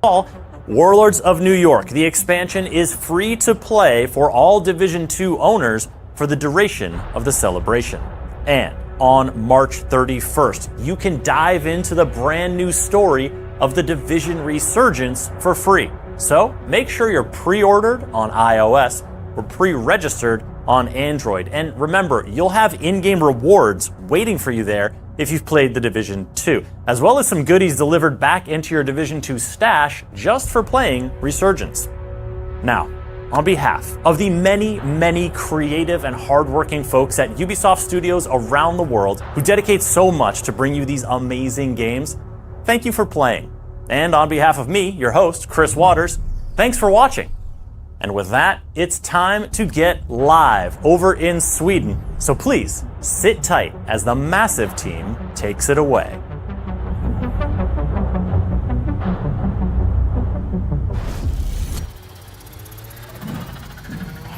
All Warlords of New York. The expansion is free to play for all Division 2 owners for the duration of the celebration. And on March 31st, you can dive into the brand new story of the Division Resurgence for free. So make sure you're pre-ordered on iOS or pre-registered on Android. And remember, you'll have in-game rewards waiting for you there if you've played the Division 2, as well as some goodies delivered back into your Division 2 stash just for playing Resurgence. Now, on behalf of the many, many creative and hardworking folks at Ubisoft Studios around the world who dedicate so much to bring you these amazing games, thank you for playing. And on behalf of me, your host, Chris Waters, thanks for watching. And with that, it's time to get live over in Sweden. So please, sit tight as the massive team takes it away.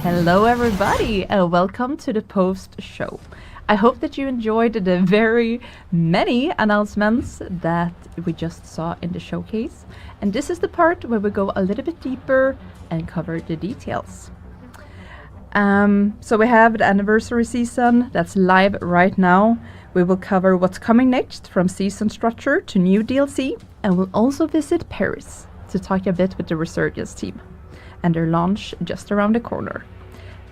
Hello everybody, and welcome to the post-show. I hope that you enjoyed the very many announcements that we just saw in the showcase. And this is the part where we go a little bit deeper and cover the details. So we have the anniversary season that's live right now. We will cover what's coming next, from season structure to new DLC, and we'll also visit Paris to talk a bit with the Resurgence team and their launch just around the corner.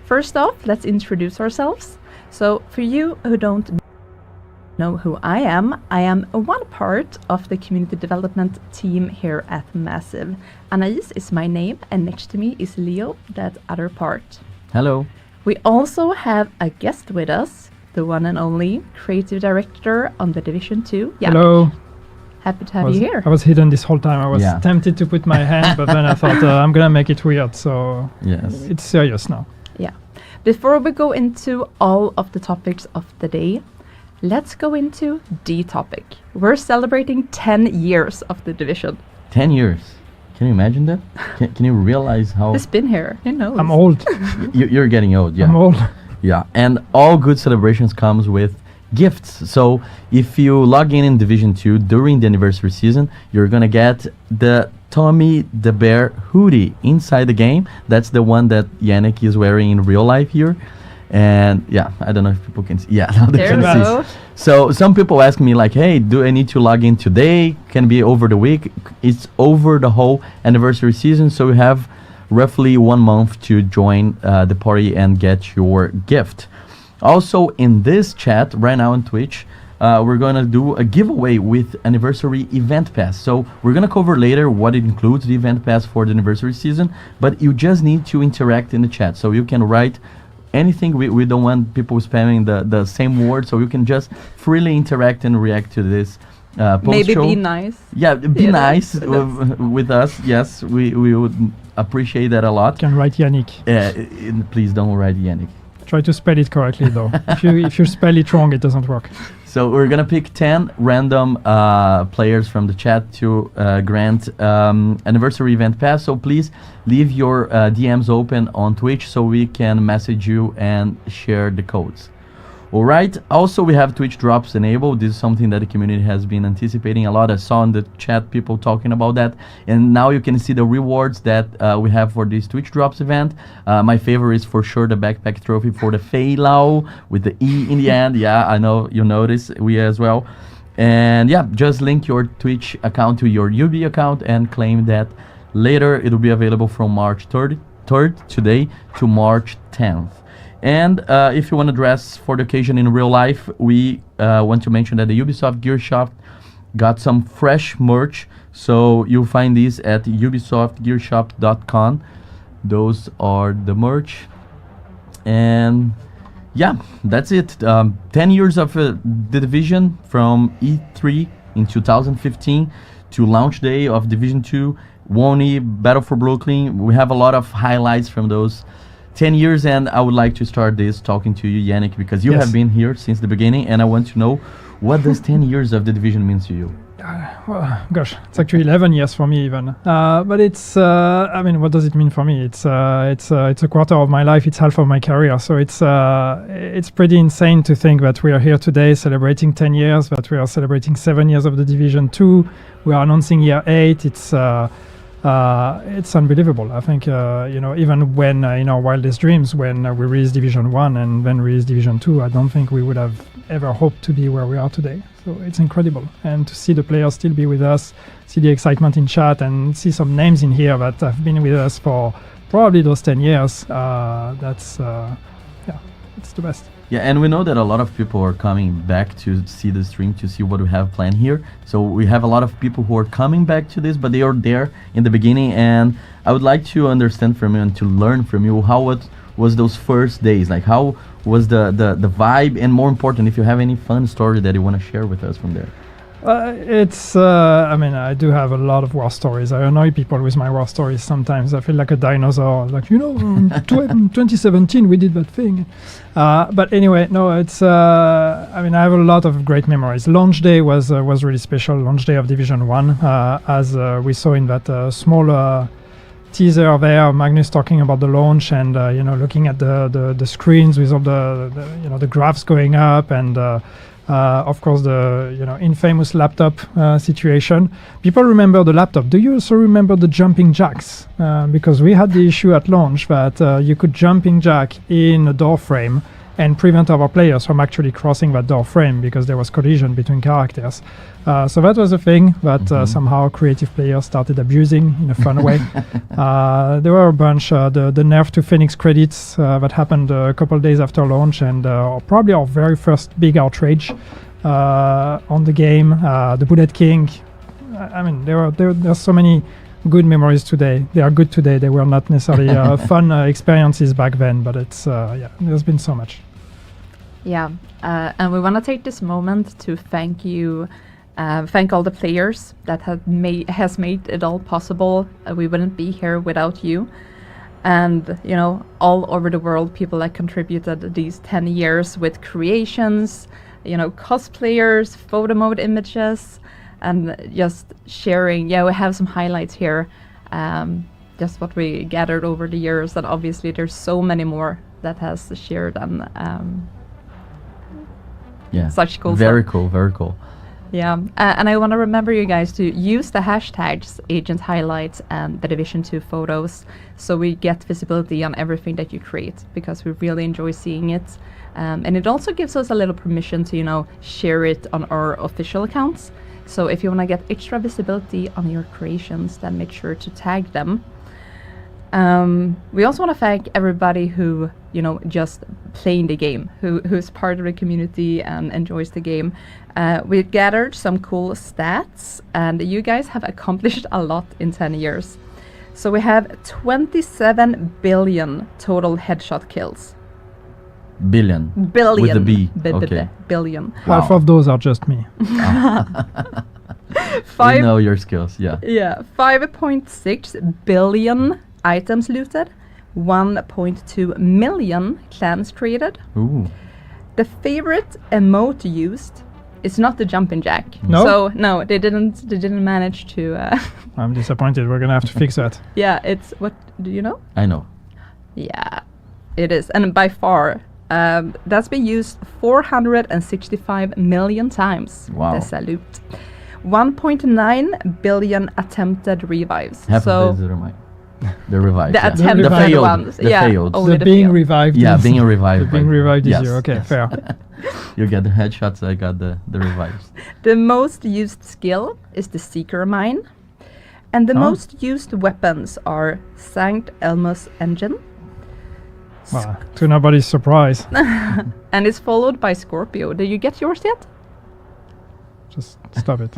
First off, let's introduce ourselves. So for you who don't know who I am one part of the community development team here at Massive. Anais is my name, and next to me is Leo, that other part. Hello. We also have a guest with us, the one and only creative director on the Division 2. Yannick. Hello. Happy to have you here. I was hidden this whole time. I was tempted to put my hand, but then I thought I'm gonna make it weird, so it's serious now. Yeah. Before we go into all of the topics of the day, let's go into the topic. We're celebrating 10 years of the Division. 10 years. Can you imagine that? Can you realize how... It's been here, you know. I'm old. You're getting old, yeah. I'm old. Yeah, and all good celebrations comes with gifts. So if you log in Division 2 during the anniversary season, you're gonna get the Tommy the Bear hoodie inside the game. That's the one that Yannick is wearing in real life here. And yeah, I don't know if people can see. Yeah, now they can see. So some people ask me like, hey, do I need to log in today? Can be over the week? It's over the whole anniversary season, so you have roughly 1 month to join the party and get your gift. Also in this chat right now on Twitch, we're gonna do a giveaway with anniversary event pass. So we're gonna cover later what it includes, the event pass for the anniversary season, but you just need to interact in the chat. So you can write anything. We don't want people spamming the same word, so you can just freely interact and react to this post Maybe show. be nice. Yeah, be nice with us. Yes, we would appreciate that a lot. You can write Yannick. Please don't write Yannick. Try to spell it correctly though. if you spell it wrong, it doesn't work. So we're gonna pick 10 random players from the chat to grant anniversary event pass. So please leave your DMs open on Twitch so we can message you and share the codes. All right. Also, we have Twitch drops enabled. This is something that the community has been anticipating a lot. I saw in the chat people talking about that, and now you can see the rewards that we have for this Twitch drops event. My favorite is for sure the backpack trophy for the Feilau with the E in the end. Yeah, I know you notice, we as well. And yeah, just link your Twitch account to your UB account and claim that. Later it will be available from March 3rd today to March 10th. And if you want to dress for the occasion in real life, we want to mention that the Ubisoft Gear Shop got some fresh merch. So you'll find these at ubisoftgearshop.com. Those are the merch. And yeah, that's it. 10 years of the Division, from E3 in 2015 to launch day of Division 2, Wony, Battle for Brooklyn. We have a lot of highlights from those 10 years, and I would like to start this talking to you, Yannick, because you have been here since the beginning, and I want to know, what does 10 years of the Division mean to you? Well, gosh, it's actually 11 years for me even. But it's, I mean, what does it mean for me? It's a quarter of my life. It's half of my career. So it's pretty insane to think that we are here today celebrating 10 years, that we are celebrating 7 years of the Division 2. We are announcing year 8. It's it's unbelievable. I think even when in our wildest dreams, when we released Division 1 and then released Division 2, I don't think we would have ever hoped to be where we are today. So it's incredible, and to see the players still be with us, see the excitement in chat, and see some names in here that have been with us for probably those 10 years. It's the best. Yeah, and we know that a lot of people are coming back to see the stream, to see what we have planned here. So we have a lot of people who are coming back to this, but they are there in the beginning. And I would like to understand from you and to learn from you how it was those first days. Like, how was the vibe, and more important, if you have any fun story that you want to share with us from there. I do have a lot of war stories. I annoy people with my war stories sometimes. I feel like a dinosaur. Like, in 2017 we did that thing. But anyway, no, it's. I have a lot of great memories. Launch day was really special. Launch day of Division 1, as we saw in that small teaser there, Magnus talking about the launch and looking at the screens with all the graphs going up, and of course the infamous laptop situation. People remember the laptop. Do you also remember the jumping jacks? Because we had the issue at launch that you could jumping jack in a door frame and prevent our players from actually crossing that door frame because there was collision between characters. So that was a thing that somehow creative players started abusing in a fun way. There were a bunch. The nerf to Phoenix credits that happened a couple of days after launch, and probably our very first big outrage on the game. The Bullet King. There are so many good memories today. They are good today. They were not necessarily fun experiences back then, but it's there's been so much. Yeah, and we want to take this moment to thank you, thank all the players that has made it all possible. We wouldn't be here without you. And, all over the world, people that contributed these 10 years with creations, cosplayers, photo mode images, and just sharing. Yeah, we have some highlights here, just what we gathered over the years, and obviously there's so many more that has shared, and such cool Very stuff. cool, very cool. Yeah, and I want to remember you guys to use the hashtags Agent Highlights and the Division 2 photos, so we get visibility on everything that you create, because we really enjoy seeing it. And it also gives us a little permission to, share it on our official accounts. So if you want to get extra visibility on your creations, then make sure to tag them. We also want to thank everybody who, just playing the game, who's part of the community and enjoys the game. We gathered some cool stats, and you guys have accomplished a lot in 10 years. So we have 27 billion total headshot kills. Billion. Billion. With the B. Okay. Billion. Wow. Half of those are just me. We know your skills, yeah. Yeah, 5.6 billion items looted, 1.2 million clans created. Ooh. The favorite emote used is not the jumping jack. No? So no, they didn't manage to. I'm disappointed. We're gonna have to fix that. Yeah, it's what do you know? I know. Yeah, it is, and by far. That's been used 465 million times. Wow. The salute. 1.9 billion attempted revives. Half so of these are mine. The revives. the yeah. attempted The failed. ones. The yeah, failed. only The being failed. revived. Yeah, is- being revived. The being by- revived yes, is you. Okay, yes. fair. You get the headshots, I got the revives. The most used skill is the Seeker Mine. And the most used weapons are Sankt Elmo's Engine. Well, to nobody's surprise. And it's followed by Scorpio. Did you get yours yet? Just stop it.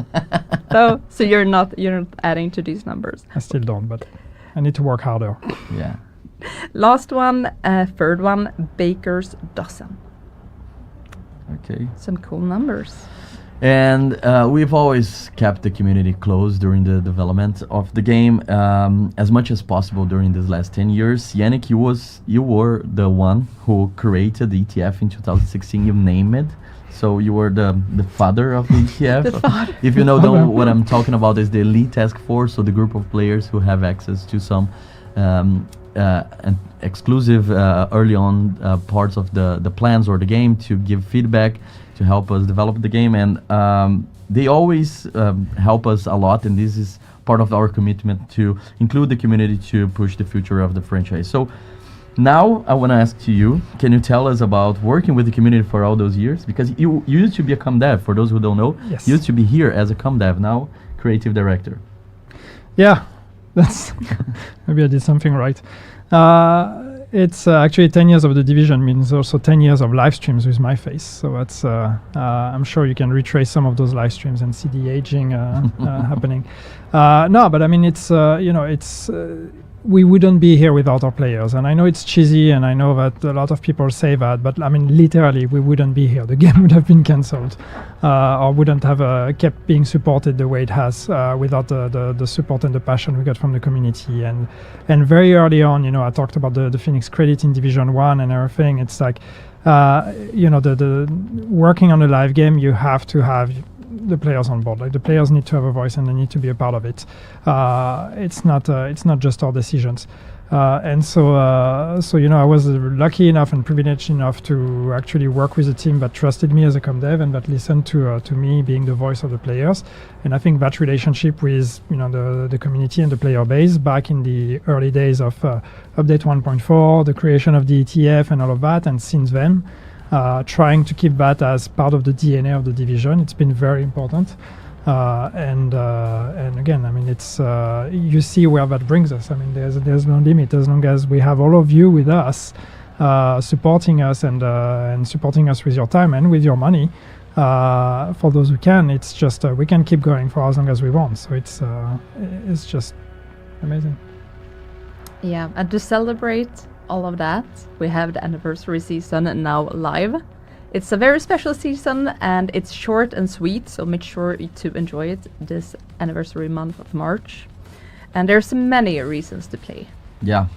So you're not adding to these numbers. I still don't, but I need to work harder. Yeah. Last one, third one, Baker's Dozen. Okay. Some cool numbers. And we've always kept the community close during the development of the game, as much as possible during these last 10 years. Yannick, you were the one who created the ETF in 2016. You named it, so you were the father of the ETF. The father. If you know what I'm talking about, is the Elite Task Force, so the group of players who have access to some and exclusive early on parts of the plans or the game to give feedback, to help us develop the game, and they always help us a lot, and this is part of our commitment to include the community to push the future of the franchise. So now I want to ask to you, can you tell us about working with the community for all those years? Because you used to be a com dev, for those who don't know. Yes. You used to be here as a com dev, now creative director. Yeah, that's maybe I did something right. It's actually 10 years of the Division means also 10 years of live streams with my face. So that's I'm sure you can retrace some of those live streams and see the aging happening. No, but I mean it's we wouldn't be here without our players. And I know it's cheesy, and I know that a lot of people say that, but I mean literally we wouldn't be here. The game would have been cancelled, or wouldn't have kept being supported the way it has without the support and the passion we got from the community. And very early on, I talked about the Phoenix credit in Division 1 and everything. It's like the working on a live game, you have to have the players on board. Like the players need to have a voice and they need to be a part of it. It's not just our decisions. And so I was lucky enough and privileged enough to actually work with a team that trusted me as a com dev and that listened to me being the voice of the players. And I think that relationship with the community and the player base back in the early days of update 1.4, the creation of the ETF and all of that, and since then, trying to keep that as part of the DNA of the Division. It's been very important. And again, I mean, it's you see where that brings us. I mean, there's no limit as long as we have all of you with us, supporting us and supporting us with your time and with your money. For those who can, it's just we can keep going for as long as we want. So it's just amazing. Yeah, and to celebrate all of that, we have the anniversary season now live. It's a very special season and it's short and sweet, so make sure to enjoy it this anniversary month of March. And there's many reasons to play. Yeah,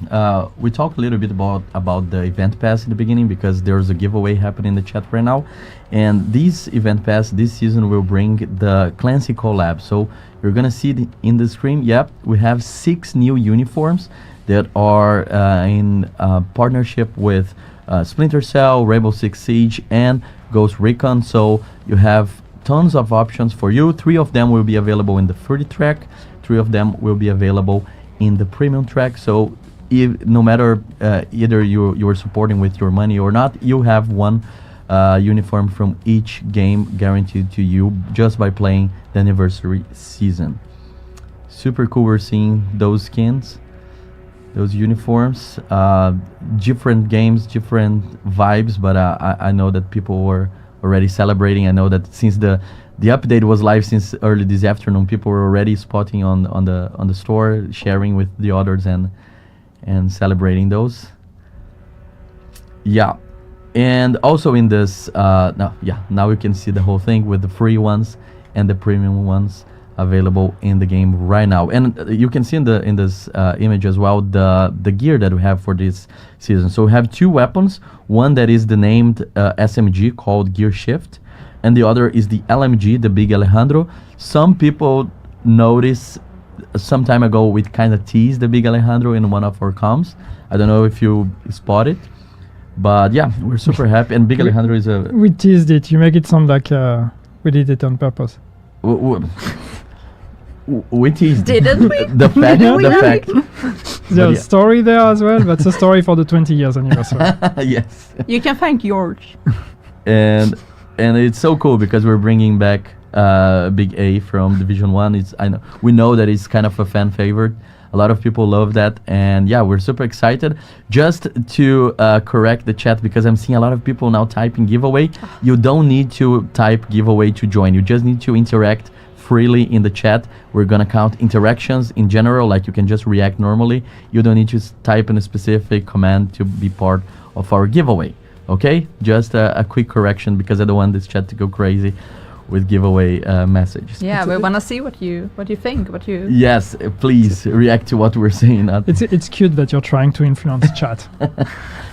we talked a little bit about the event pass in the beginning because there's a giveaway happening in the chat right now. And this event pass this season will bring the Clancy collab. So you're gonna see in the screen, yep, we have 6 new uniforms that are in partnership with Splinter Cell, Rainbow Six Siege, and Ghost Recon. So you have tons of options for you. 3 of them will be available in the free track. 3 of them will be available in the premium track. So no matter either you are supporting with your money or not, you have one uniform from each game guaranteed to you just by playing the anniversary season. Super cool. We're seeing those skins, those uniforms, different games, different vibes, but I know that people were already celebrating. I know that since the update was live since early this afternoon, people were already spotting on the store, sharing with the others and celebrating those. Yeah, and also in this now we can see the whole thing with the free ones and the premium ones available in the game right now. And you can see in this image as well the gear that we have for this season. So we have 2 weapons, one that is the named SMG called Gear Shift, and the other is the LMG, the Big Alejandro. Some people noticed some time ago we kind of teased the Big Alejandro in one of our comms. I don't know if you spot it, but yeah, we're super happy. And Big Alejandro is we teased it. You make it sound like we did it on purpose. We teased. Didn't we? The fact. There's a story there as well. That's a story for the 20 years anniversary. Yes. You can thank George. And it's so cool because we're bringing back Big A from Division 1. We know that it's kind of a fan favorite. A lot of people love that, and yeah, we're super excited. Just to correct the chat, because I'm seeing a lot of people now typing giveaway. You don't need to type giveaway to join. You just need to interact freely in the chat. We're gonna count interactions in general, like you can just react normally. You don't need to type in a specific command to be part of our giveaway. Okay, just a quick correction because I don't want this chat to go crazy with giveaway messages. Yeah, we want to see what you think. Yes, please react to what we're saying. It's cute that you're trying to influence chat.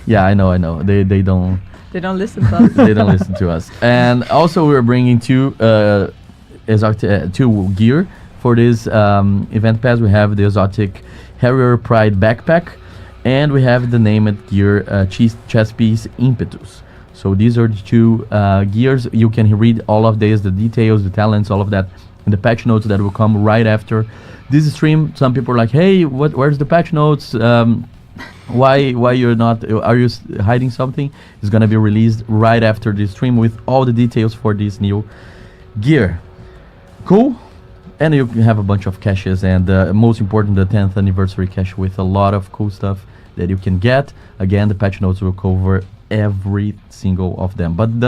Yeah, I know. They don't. They don't listen to us. They don't listen to us. And also, we're bringing 2 gear for this event pass. We have the Exotic Harrier Pride backpack, and we have the named gear chest piece Impetus. So these are the 2 gears. You can read all of these, the details, the talents, all of that and the patch notes that will come right after this stream. Some people are like, hey, where's the patch notes? Why you're not, are you hiding something? It's gonna be released right after this stream with all the details for this new gear. Cool. And you have a bunch of caches, and most important, the 10th anniversary cache with a lot of cool stuff that you can get. Again, the patch notes will cover every single of them. But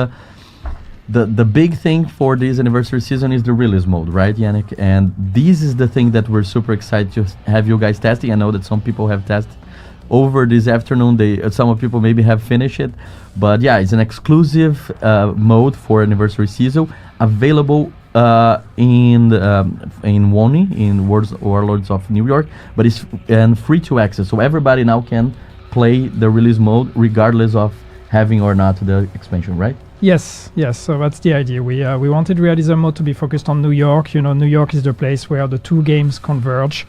the big thing for this anniversary season is the release mode, right, Yannick? And this is the thing that we're super excited to have you guys testing. I know that some people have tested over this afternoon. Some of people maybe have finished it, but yeah, it's an exclusive mode for anniversary season, available in WONI, in Warlords of New York, but it's free to access, so everybody now can play the release mode regardless of having or not the expansion, right? Yes. So that's the idea. We wanted realism mode to be focused on New York. New York is the place where the two games converge.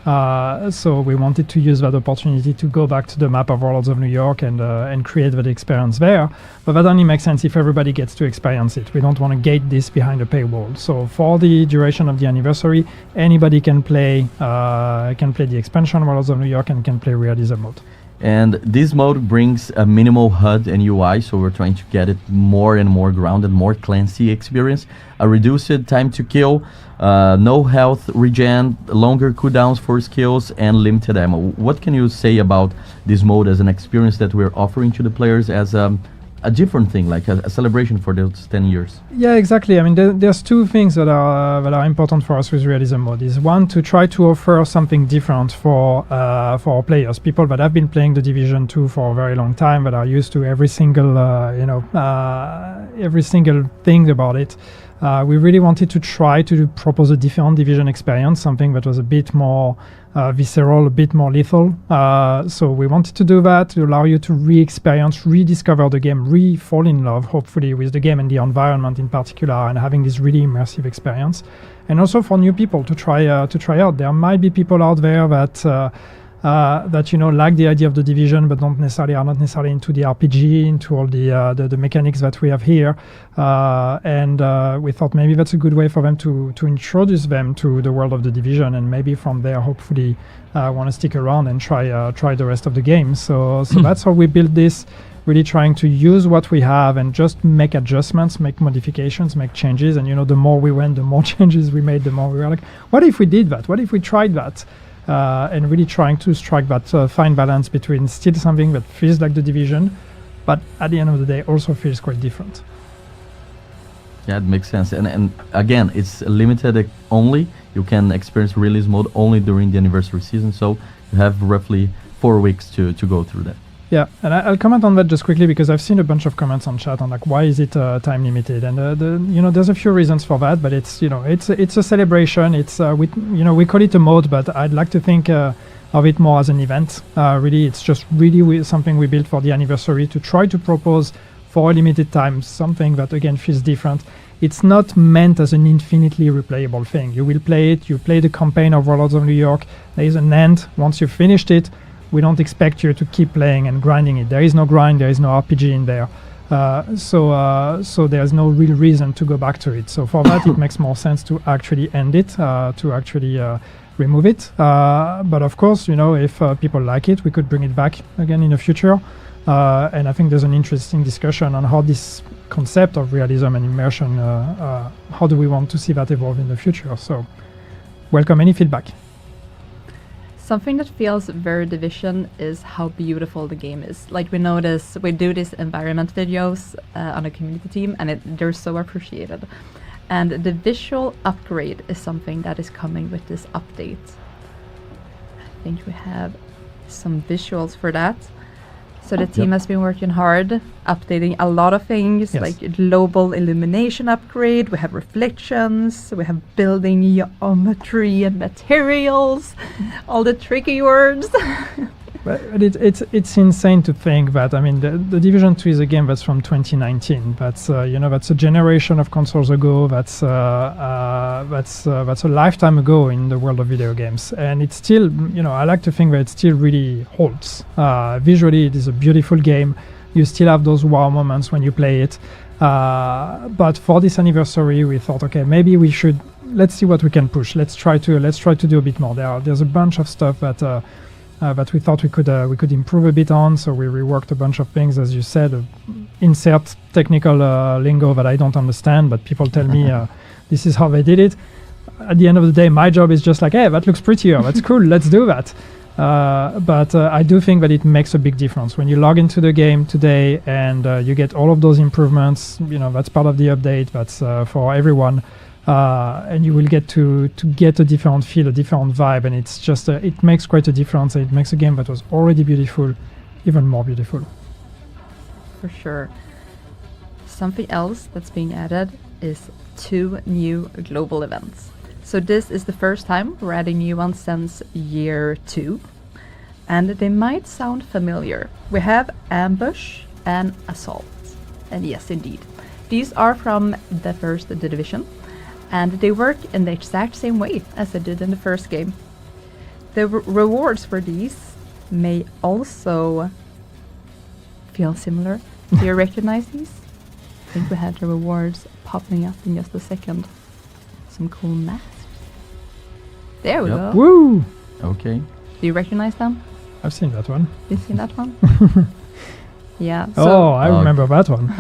So we wanted to use that opportunity to go back to the map of Warlords of New York and create that experience there. But that only makes sense if everybody gets to experience it. We don't want to gate this behind a paywall. So for the duration of the anniversary, anybody can play the expansion Warlords of New York and can play realism mode. And this mode brings a minimal HUD and UI, so we're trying to get it more and more grounded, more Clancy experience. A reduced time to kill, no health regen, longer cooldowns for skills, and limited ammo. What can you say about this mode as an experience that we're offering to the players as a different thing, like a celebration for those 10 years? Yeah, exactly. I mean, there's two things that are important for us with realism mode. Is one, to try to offer something different for our players, people that have been playing the Division 2 for a very long time, that are used to every single thing about it. We really wanted to try to propose a different Division experience, something that was a bit more visceral, a bit more lethal. So we wanted to do that to allow you to re-experience, rediscover the game, re-fall in love, hopefully, with the game and the environment in particular, and having this really immersive experience. And also for new people to try out. There might be people out there that like the idea of the Division, but are not necessarily into the RPG, into all the mechanics that we have here. And we thought maybe that's a good way for them to introduce them to the world of the Division, and maybe from there, hopefully, want to stick around and try the rest of the game. So that's how we built this. Really trying to use what we have and just make adjustments, make modifications, make changes. And the more we went, the more changes we made, the more we were like, what if we did that? What if we tried that? And really trying to strike that fine balance between still something that feels like the Division, but at the end of the day also feels quite different. Yeah, it makes sense. And again, it's limited only. You can experience release mode only during the anniversary season, so you have roughly 4 weeks to go through that. Yeah, and I'll comment on that just quickly because I've seen a bunch of comments on chat on like why is it time limited, and there's a few reasons for that, but it's it's a celebration. It's we call it a mode, but I'd like to think of it more as an event. Really, it's just really something we built for the anniversary to try to propose for a limited time something that again feels different. It's not meant as an infinitely replayable thing. You will play it. You play the campaign of Warlords of New York. There is an end once you've finished it. We don't expect you to keep playing and grinding it. There is no grind, there is no RPG in there. So there's no real reason to go back to it. So for that, it makes more sense to actually end it, to actually remove it. But of course, if people like it, we could bring it back again in the future. And I think there's an interesting discussion on how this concept of realism and immersion, how do we want to see that evolve in the future? So welcome any feedback. Something that feels very Division is how beautiful the game is. Like we do these environment videos on a community team, and they're so appreciated. And the visual upgrade is something that is coming with this update. I think we have some visuals for that. So the team has been working hard, updating a lot of things, like global illumination upgrade, we have reflections, we have building geometry and materials, all the tricky words. But it's insane to think that, the Division 2 is a game that's from 2019. That's that's a generation of consoles ago. That's a lifetime ago in the world of video games, and it's still, I like to think that it still really holds. Visually, it is a beautiful game. You still have those wow moments when you play it. But for this anniversary, we thought, okay, maybe let's see what we can push. Let's try to do a bit more. There's a bunch of stuff that we thought we could improve a bit on. So we reworked a bunch of things, as you said. Insert technical lingo that I don't understand, but people tell me this is how they did it. At the end of the day, my job is just like, hey, that looks prettier. That's cool. Let's do that. But I do think that it makes a big difference when you log into the game today and you get all of those improvements. That's part of the update. That's for everyone, and you will get to get a different feel, a different vibe, and it's just it makes quite a difference. It makes a game that was already beautiful even more beautiful. For sure. Something else that's being added is 2 new global events. So this is the first time we're adding new ones since year 2, and they might sound familiar. We have Ambush and Assault, and yes, indeed, these are from the first division, and they work in the exact same way as they did in the first game. The rewards for these may also feel similar. Do you recognize these? I think we had the rewards popping up in just a second. Some cool masks. There we go. Woo! Okay. Do you recognize them? I've seen that one. You seen that one? Yeah. I remember that one.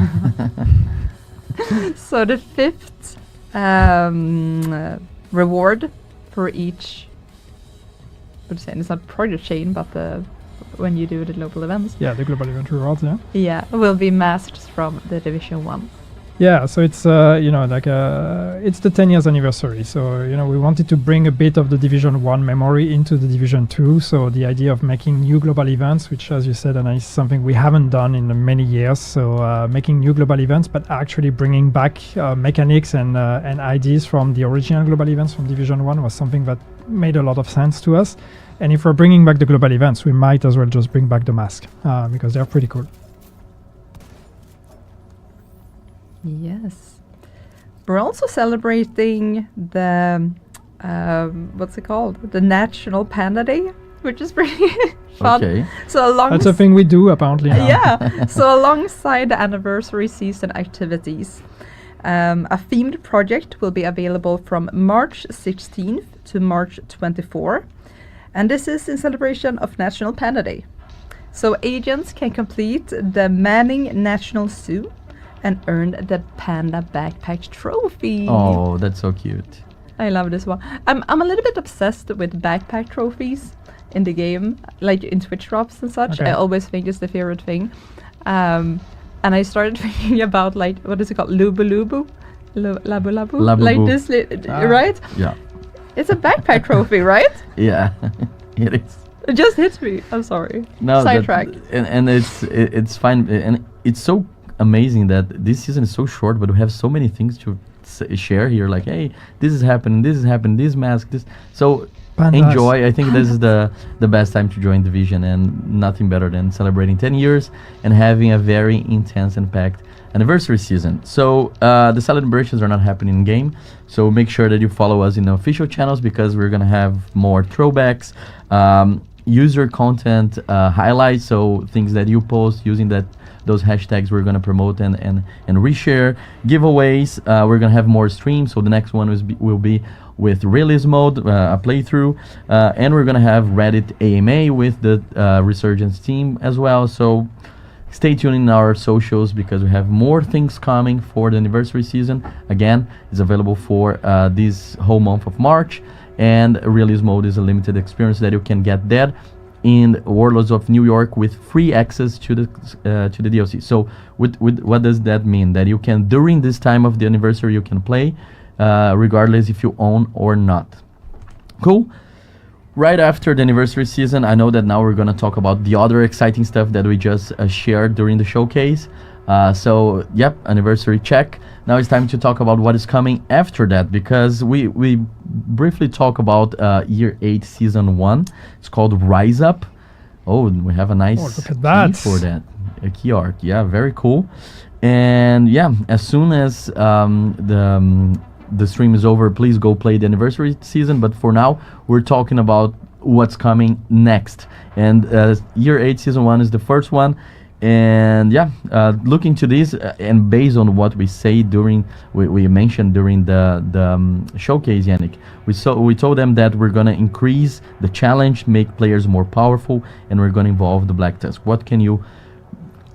So the 5th reward for each, what say, it's not project chain, but when you do the global events. Yeah, the global event rewards. Yeah. Yeah, will be masks from the Division 1. Yeah, so it's it's the 10 years anniversary. So we wanted to bring a bit of the Division 1 memory into the Division 2. So the idea of making new global events, which, as you said, Anna, is something we haven't done in many years. So making new global events, but actually bringing back mechanics and ideas from the original global events from Division 1 was something that made a lot of sense to us. And if we're bringing back the global events, we might as well just bring back the mask because they're pretty cool. Yes. We're also celebrating the, what's it called? The National Panda Day, which is pretty fun. Okay. So That's a thing we do, apparently. Now. Yeah. So alongside the anniversary season activities, a themed project will be available from March 16th to March 24th. And this is in celebration of National Panda Day. So agents can complete the Manning National Zoo and earn the Panda Backpack Trophy. Oh, that's so cute. I love this one. I'm a little bit obsessed with backpack trophies in the game, like in Twitch drops and such. Okay. I always think it's the favorite thing. And I started thinking about, like, what is it called? Lubu Lubu? Labu Labu? Labu Like Boo. this, right? Yeah. It's a backpack trophy, right? Yeah, it is. It just hit me. I'm sorry. No, Sidetrack. and it's fine, and it's so amazing that this season is so short, but we have so many things to share here. Like, hey, this is happening, this mask, this. So Pandas. enjoy. I think this is the best time to join Division, and nothing better than celebrating 10 years and having a very intense and packed anniversary season. So the celebrations are not happening in game, so make sure that you follow us in the official channels because we're gonna have more throwbacks, user content highlights, so things that you post using those hashtags we're gonna promote and reshare, giveaways. We're gonna have more streams, so the next one will be with release mode, a playthrough, and we're gonna have Reddit AMA with the Resurgence team as well. So stay tuned in our socials because we have more things coming for the anniversary season. Again, it's available for this whole month of March, and release mode is a limited experience that you can get there in Warlords of New York with free access to the DLC. So with what does that mean? That you can, during this time of the anniversary, you can play regardless if you own or not. Cool. Right after the anniversary season, I know that now we're gonna talk about the other exciting stuff that we just shared during the showcase. So yep, anniversary check. Now it's time to talk about what is coming after that, because we briefly talk about Year 8 Season 1. It's called Rise Up. Oh, we have a nice look at that. key for that. A key art, yeah, very cool. And yeah, as soon as the stream is over, please go play the anniversary season. But for now, we're talking about what's coming next. And Year 8 Season 1 is the first one. And yeah, looking to this and based on what we say we mentioned during the showcase, Yannick, we told them that we're gonna increase the challenge, make players more powerful, and we're gonna involve the Black Tusk. What can you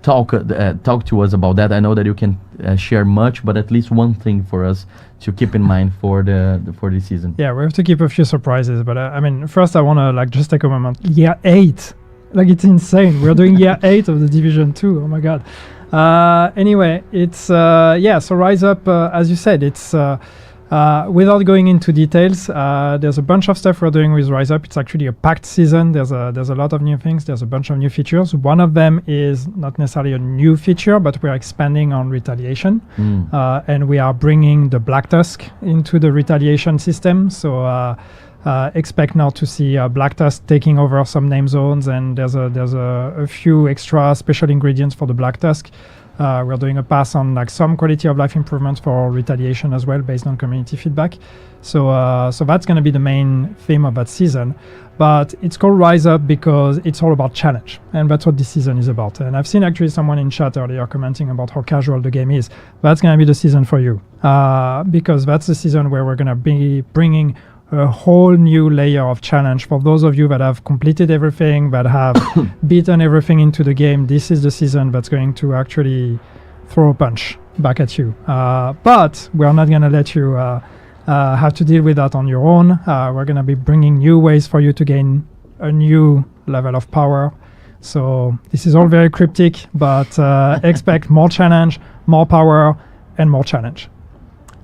talk to us about that? I know that you can share much, but at least one thing for us to keep in mind for this season. Yeah, we have to keep a few surprises, but I mean, first I want to just take a moment. Year 8, it's insane. We're doing year 8 of the Division 2. Oh my god. Anyway, it's so Rise Up, as you said, it's without going into details, there's a bunch of stuff we're doing with Rise Up. It's actually a packed season. There's a lot of new things. There's a bunch of new features. One of them is not necessarily a new feature, but we're expanding on retaliation, and we are bringing the Black Tusk into the retaliation system. So expect now to see Black Tusk taking over some name zones, and there's a few extra special ingredients for the Black Tusk. We're doing a pass on some quality of life improvements for retaliation as well, based on community feedback. So that's going to be the main theme of that season. But it's called Rise Up because it's all about challenge, and that's what this season is about. And I've seen actually someone in chat earlier commenting about how casual the game is. That's going to be the season for you, because that's the season where we're going to be bringing a whole new layer of challenge for those of you that have completed everything, that have beaten everything into the game. This is the season that's going to actually throw a punch back at you. But we're not going to let you have to deal with that on your own. We're going to be bringing new ways for you to gain a new level of power. So this is all very cryptic, but expect more challenge, more power, and more challenge.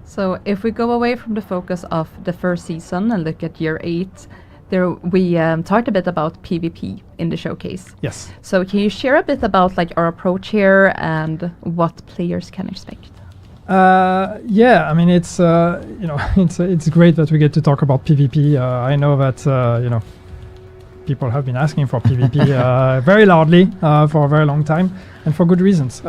So if we go away from the focus of the first season and look at year 8, there we talked a bit about PvP in the showcase. Yes. So can you share a bit about our approach here and what players can expect? Yeah, I mean it's it's great that we get to talk about PvP. I know that people have been asking for PvP very loudly for a very long time, and for good reasons.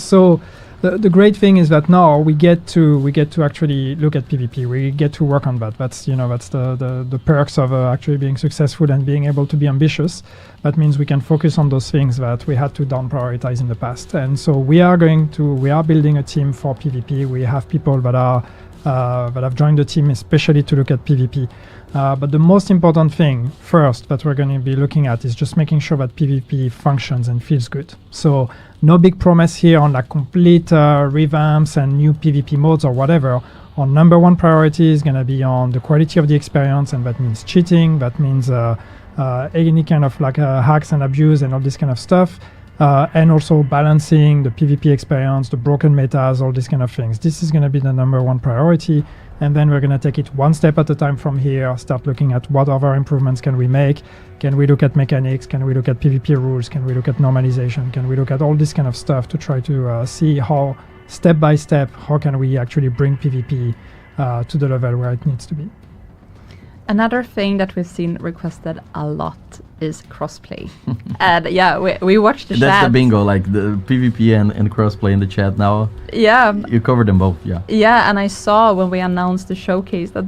So the great thing is that now we get to actually look at PvP. We get to work on that. That's the perks of actually being successful and being able to be ambitious. That means we can focus on those things that we had to down prioritize in the past. And so we are building a team for PvP. We have people that have joined the team especially to look at PvP. But the most important thing first that we're going to be looking at is just making sure that PvP functions and feels good. So no big promise here on complete revamps and new PvP modes or whatever. Our number one priority is going to be on the quality of the experience, and that means cheating, that means any kind of hacks and abuse and all this kind of stuff. And also balancing the PvP experience, the broken metas, all these kind of things. This is going to be the number one priority. And then we're going to take it one step at a time from here, start looking at what other improvements can we make. Can we look at mechanics? Can we look at PvP rules? Can we look at normalization? Can we look at all this kind of stuff to try to see how, step by step, how can we actually bring PvP to the level where it needs to be. Another thing that we've seen requested a lot is crossplay. And yeah, we watched the chat. That's the bingo, the PvP and crossplay in the chat now. Yeah. You covered them both, yeah. Yeah, and I saw when we announced the showcase that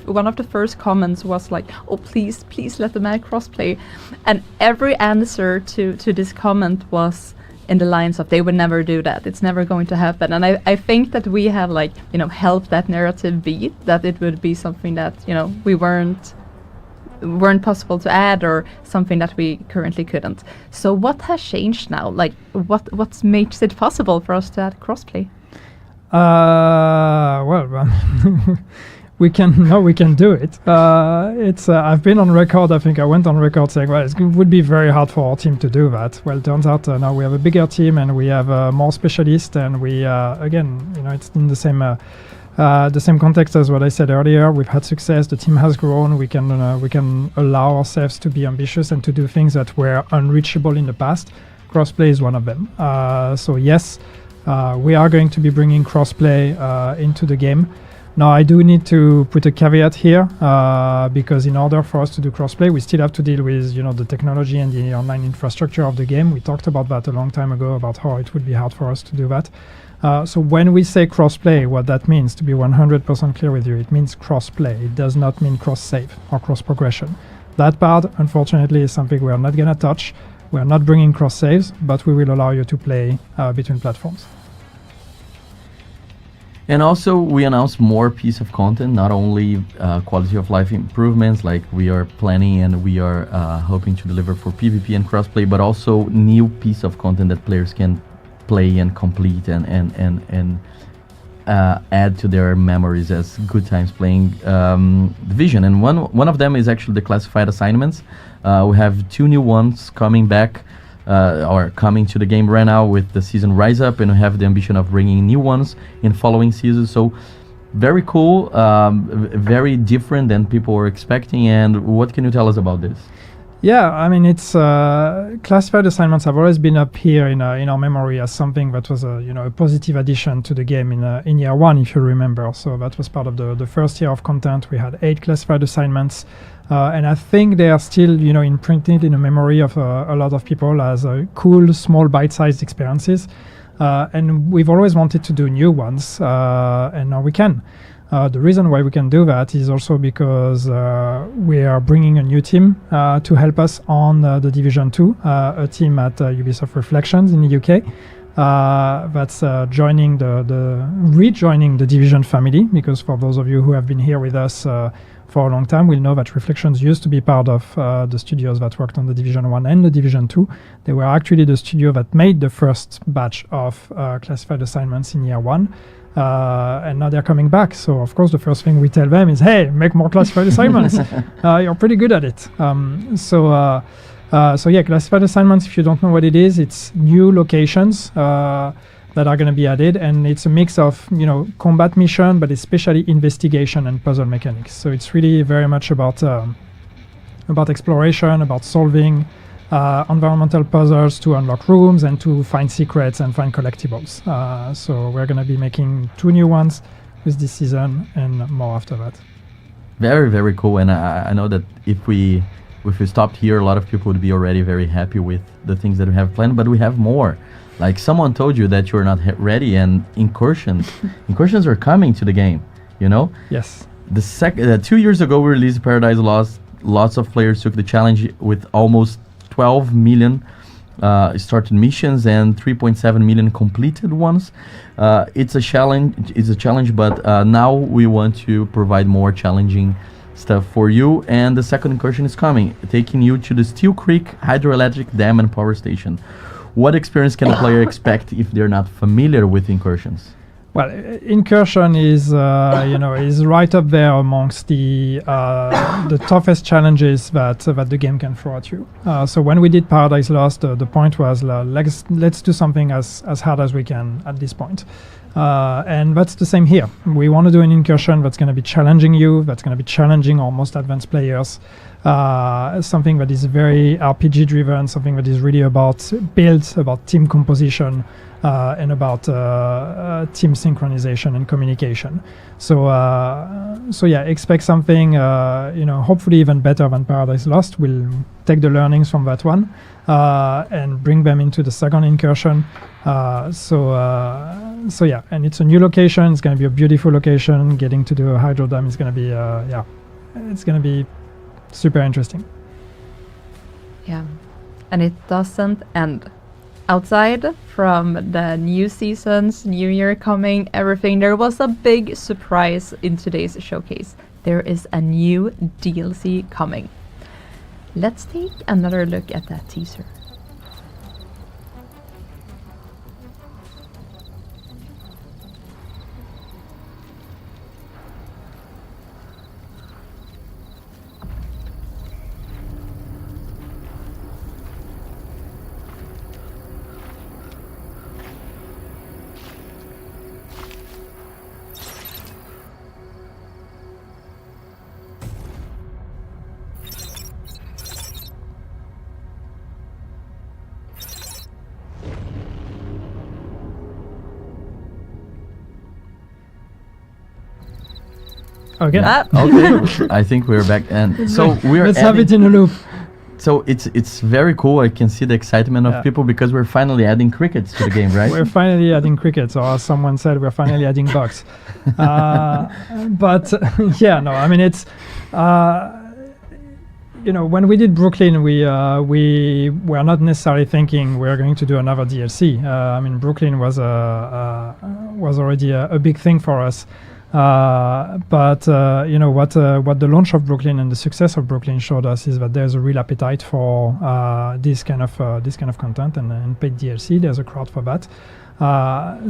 one of the first comments was oh, please let them add crossplay. And every answer to this comment was in the lines of they would never do that. It's never going to happen. And I think that we have helped that narrative beat, that it would be something that, we weren't possible to add, or something that we currently couldn't. So what has changed now? What makes it possible for us to add crossplay? We can do it. I've been on record. I think I went on record saying, well, it would be very hard for our team to do that. Well, it turns out now we have a bigger team and we have more specialists, and we again, it's in the same context as what I said earlier. We've had success. The team has grown. We can allow ourselves to be ambitious and to do things that were unreachable in the past. Crossplay is one of them. So yes, we are going to be bringing crossplay into the game. Now, I do need to put a caveat here, because in order for us to do crossplay, we still have to deal with, the technology and the online infrastructure of the game. We talked about that a long time ago, about how it would be hard for us to do that. So when we say crossplay, what that means, to be 100% clear with you, it means crossplay. It does not mean cross-save or cross-progression. That part, unfortunately, is something we are not going to touch. We are not bringing cross saves, but we will allow you to play between platforms. And also, we announced more piece of content, not only quality of life improvements like we are planning and we are hoping to deliver for PvP and crossplay, but also new piece of content that players can play and complete and add to their memories as good times playing Division. And one of them is actually the classified assignments. We have 2 new ones coming back or coming to the game right now with the season Rise Up, and we have the ambition of bringing new ones in following seasons. So very cool, very different than people were expecting. And what can you tell us about this? Yeah, I mean, it's classified assignments have always been up here in our memory as something that was a positive addition to the game in year 1, if you remember. So that was part of the first year of content. We had 8 classified assignments, and I think they are still imprinted in the memory of a lot of people as cool, small, bite-sized experiences. And we've always wanted to do new ones, and now we can. The reason why we can do that is also because we are bringing a new team to help us on the Division 2, a team at Ubisoft Reflections in the UK that's rejoining the Division family, because for those of you who have been here with us for a long time will know that Reflections used to be part of the studios that worked on the Division 1 and the Division 2. They were actually the studio that made the first batch of classified assignments in year 1. And now they're coming back. So, of course, the first thing we tell them is, hey, make more classified assignments. You're pretty good at it. So yeah, classified assignments, if you don't know what it is, it's new locations that are going to be added. And it's a mix of, combat mission, but especially investigation and puzzle mechanics. So it's really very much about exploration, about solving environmental puzzles to unlock rooms and to find secrets and find collectibles. So we're going to be making 2 new ones with this season and more after that. Very, very cool. And I know that if we stopped here, a lot of people would be already very happy with the things that we have planned, but we have more. Like someone told you that you're not ready, and incursions are coming to the game, Yes. 2 years ago, we released Paradise Lost. Lots of players took the challenge with almost 12 million started missions and 3.7 million completed ones. It's a challenge, but now we want to provide more challenging stuff for you. And the second incursion is coming, taking you to the Steel Creek Hydroelectric Dam and Power Station. What experience can a player expect if they're not familiar with incursions? Well, incursion is right up there amongst the toughest challenges that the game can throw at you. So when we did Paradise Lost, the point was let's do something as hard as we can at this point. And that's the same here. We want to do an incursion that's going to be challenging you, that's going to be challenging our most advanced players. Something that is very RPG driven, something that is really about builds, about team composition, and about team synchronization and communication. So yeah, expect something hopefully even better than Paradise Lost. We'll take the learnings from that one and bring them into the second incursion. So yeah, and it's a new location. It's going to be a beautiful location. Getting to the hydro dam is going to be it's going to be super interesting. Yeah, and it doesn't end. Outside from the new seasons, new year coming, everything, there was a big surprise in today's showcase. There is a new DLC coming. Let's take another look at that teaser. Okay. Okay, I think we're back, and so we're. Let's have it in a loop. So it's very cool. I can see the excitement of people because we're finally adding crickets to the game, right? We're finally adding crickets, or as someone said, we're finally adding bugs. But yeah, no, I mean when we did Brooklyn, we were not necessarily thinking we're going to do another DLC. I mean, Brooklyn was already a big thing for us. But what the launch of Brooklyn and the success of Brooklyn showed us is that there's a real appetite for this kind of content and paid DLC. There's a crowd for that.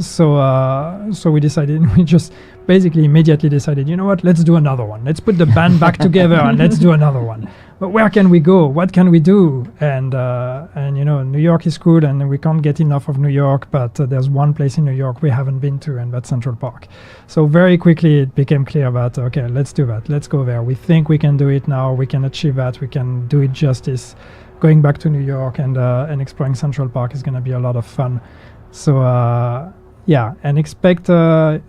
So we decided, we just basically immediately decided, you know what, let's do another one. Let's put the band back together and let's do another one. But where can we go? What can we do? And New York is cool, and we can't get enough of New York, but there's one place in New York we haven't been to, and that's Central Park. So very quickly it became clear that, okay, let's do that. Let's go there. We think we can do it now. We can achieve that. We can do it justice. Going back to New York and exploring Central Park is going to be a lot of fun. So and expect a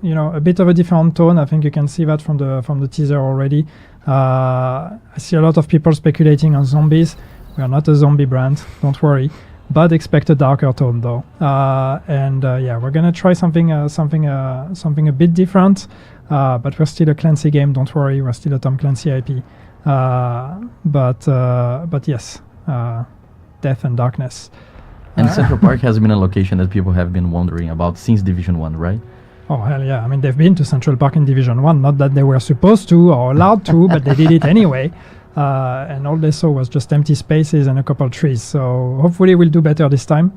bit of a different tone. I think you can see that from the teaser already. I see a lot of people speculating on zombies. We are not a zombie brand, don't worry, but expect a darker tone though. We're gonna try something a bit different. But we're still a Clancy game. Don't worry, we're still a Tom Clancy IP. But yes, death and darkness. And Central Park has been a location that people have been wondering about since Division 1, right? Oh, hell yeah. I mean, they've been to Central Park in Division 1. Not that they were supposed to or allowed to, but they did it anyway. And all they saw was just empty spaces and a couple trees. So hopefully we'll do better this time.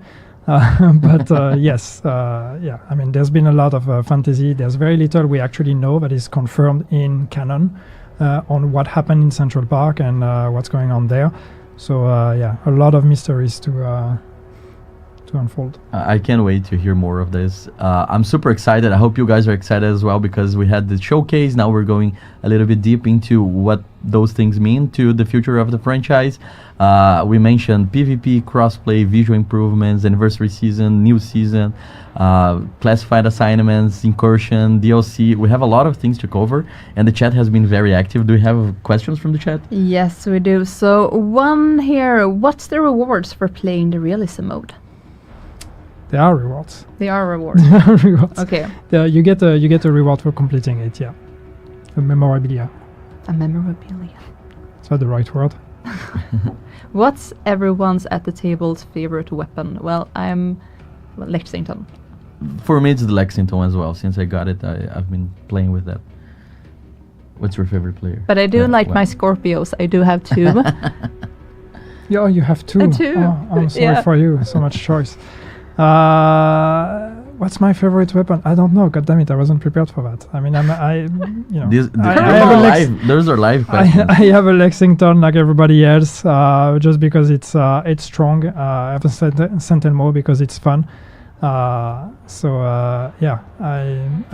Yes, I mean, there's been a lot of fantasy. There's very little we actually know that is confirmed in canon on what happened in Central Park and what's going on there. So, a lot of mysteries to unfold. I can't wait to hear more of this. I'm super excited. I hope you guys are excited as well, because we had the showcase. Now we're going a little bit deep into what those things mean to the future of the franchise. We mentioned PvP, crossplay, visual improvements, anniversary season, new season, classified assignments, incursion, DLC. We have a lot of things to cover, and the chat has been very active. Do we have questions from the chat? Yes, we do. So one here, what's the rewards for playing the realism mode? There are rewards. They are rewards. There are rewards. Okay. You get a reward for completing it. Yeah, a memorabilia. A memorabilia. Is that the right word? What's everyone's at the table's favorite weapon? Well, I'm Lexington. For me, it's the Lexington as well. Since I got it, I've been playing with that. What's your favorite player? But I do like my Scorpios. I do have two. Yeah, you have two. Two. Oh, I'm sorry for you. So much choice. What's my favorite weapon? I don't know. God damn it, I wasn't prepared for that. I mean, Those are live questions. I have a Lexington like everybody else, just because it's strong. I have a Sentinel because it's fun. I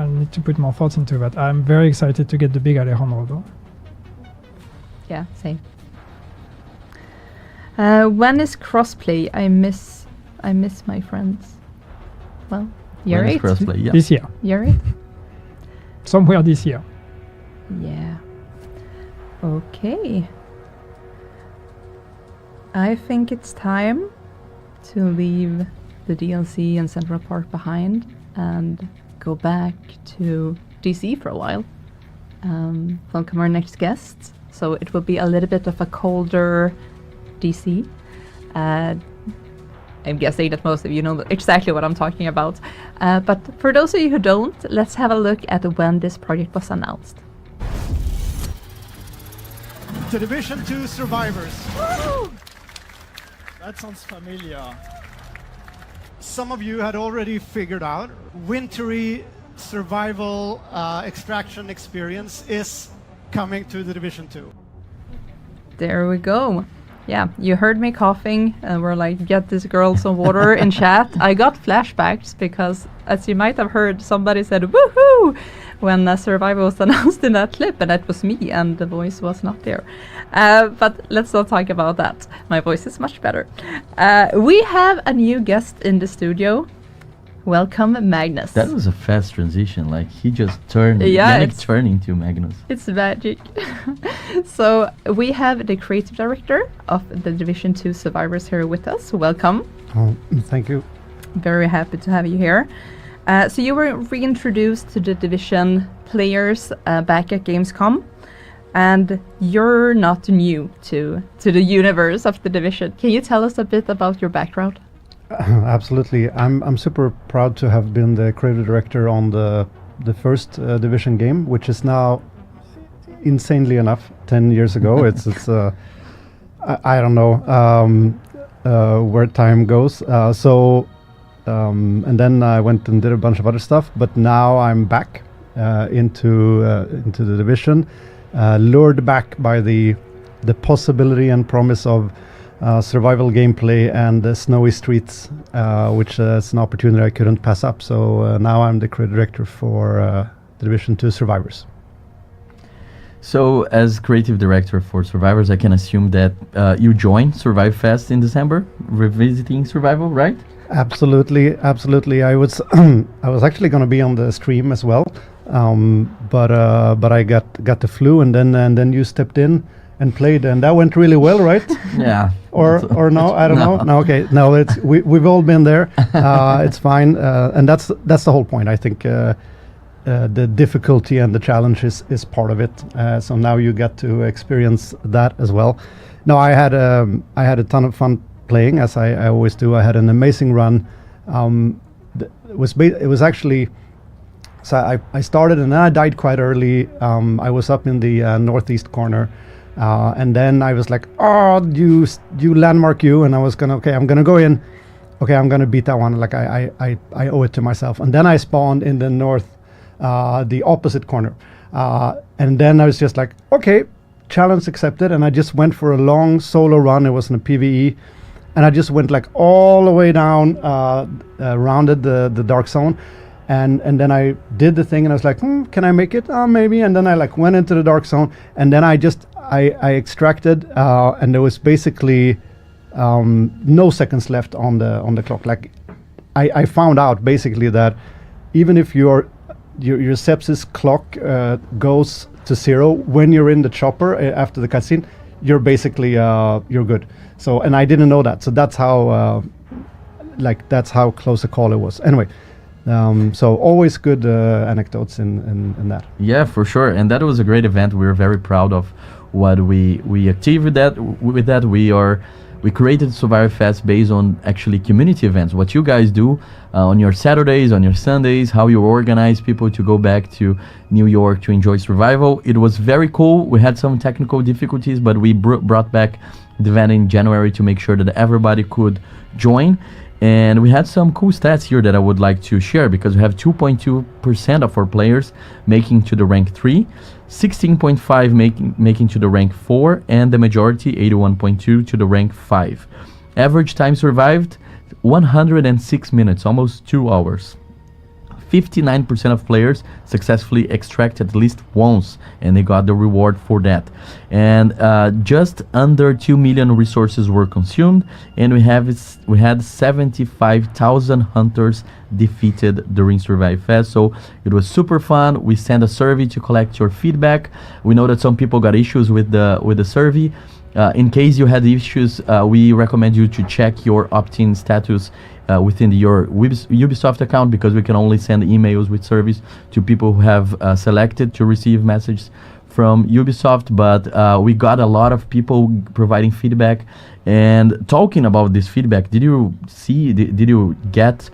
need to put more thoughts into that. I'm very excited to get the big Alejandro though. Yeah, same. When is crossplay? I miss my friends. Well, year 8. Crossplay, yeah. This year. Year 8? Somewhere this year. Yeah. Okay. I think it's time to leave the DLC and Central Park behind and go back to DC for a while. Welcome our next guest. So it will be a little bit of a colder DC. I'm guessing that most of you know exactly what I'm talking about. But for those of you who don't, let's have a look at when this project was announced. The Division 2 Survivors. Woo! That sounds familiar. Some of you had already figured out wintry survival extraction experience is coming to the Division 2. There we go. Yeah, you heard me coughing, and we're like, get this girl some water in chat. I got flashbacks because, as you might have heard, somebody said woohoo when Survivor was announced in that clip, and that was me, and the voice was not there. But let's not talk about that. My voice is much better. We have a new guest in the studio. Welcome, Magnus. That was a fast transition. Like, he just turned. Yeah, Yannick turned into Magnus. It's magic. So we have the creative director of the Division 2 Survivors here with us. Welcome. Oh, thank you. Very happy to have you here. So you were reintroduced to the Division players back at Gamescom. And you're not new to the universe of The Division. Can you tell us a bit about your background? Absolutely. I'm super proud to have been the creative director on the first Division game, which is now, insanely enough, 10 years ago. It's I don't know where time goes. And then I went and did a bunch of other stuff, but now I'm back into the Division, lured back by the possibility and promise of survival gameplay and the snowy streets, which is an opportunity I couldn't pass up. So now I'm the creative director for the Division 2 Survivors. So, as creative director for Survivors, I can assume that you joined Survive Fest in December, revisiting Survival, right? Absolutely. I was I was actually going to be on the stream as well, but I got the flu, and then you stepped in and played, and that went really well, right? Yeah. Or no, I don't know. No, okay, no, we've all been there. It's fine, and that's the whole point. I think the difficulty and the challenge is part of it. So now you get to experience that as well. No, I had a ton of fun playing, as I always do. I had an amazing run. It was actually, so I started and then I died quite early. I was up in the northeast corner, and then I was like, oh, you landmark you, and I was I'm gonna go in. Okay, I'm gonna beat that one. Like I owe it to myself. And then I spawned in the north, the opposite corner, and then I was just like, okay, challenge accepted, and I just went for a long solo run. It wasn't a PvE. And I just went like all the way down, rounded the dark zone, and then I did the thing, and I was like, can I make it? Maybe. And then I like went into the dark zone, and then I extracted, and there was basically no seconds left on the clock. Like I found out basically that even if your sepsis clock goes to 0 when you're in the chopper after the cutscene, you're basically you're good. So, and I didn't know that. So that's how close a call it was. Anyway, so always good anecdotes in that. Yeah, for sure. And that was a great event. We were very proud of what we achieved with that. We created Survivor Fest based on actually community events. What you guys do on your Saturdays, on your Sundays, how you organize people to go back to New York to enjoy survival. It was very cool. We had some technical difficulties, but we brought back the event in January to make sure that everybody could join. And we had some cool stats here that I would like to share, because we have 2.2% of our players making to the rank 3, 16.5 making to the rank 4, and the majority, 81.2, to the rank 5. Average time survived, 106 minutes, almost 2 hours. 59% of players successfully extracted at least once, and they got the reward for that. And just under 2 million resources were consumed, and we had 75,000 hunters defeated during Survive Fest. So it was super fun. We sent a survey to collect your feedback. We know that some people got issues with the survey. In case you had issues, we recommend you to check your opt-in status within your Ubisoft account, because we can only send emails with surveys to people who have selected to receive messages from Ubisoft. But we got a lot of people providing feedback. And talking about this feedback, did you get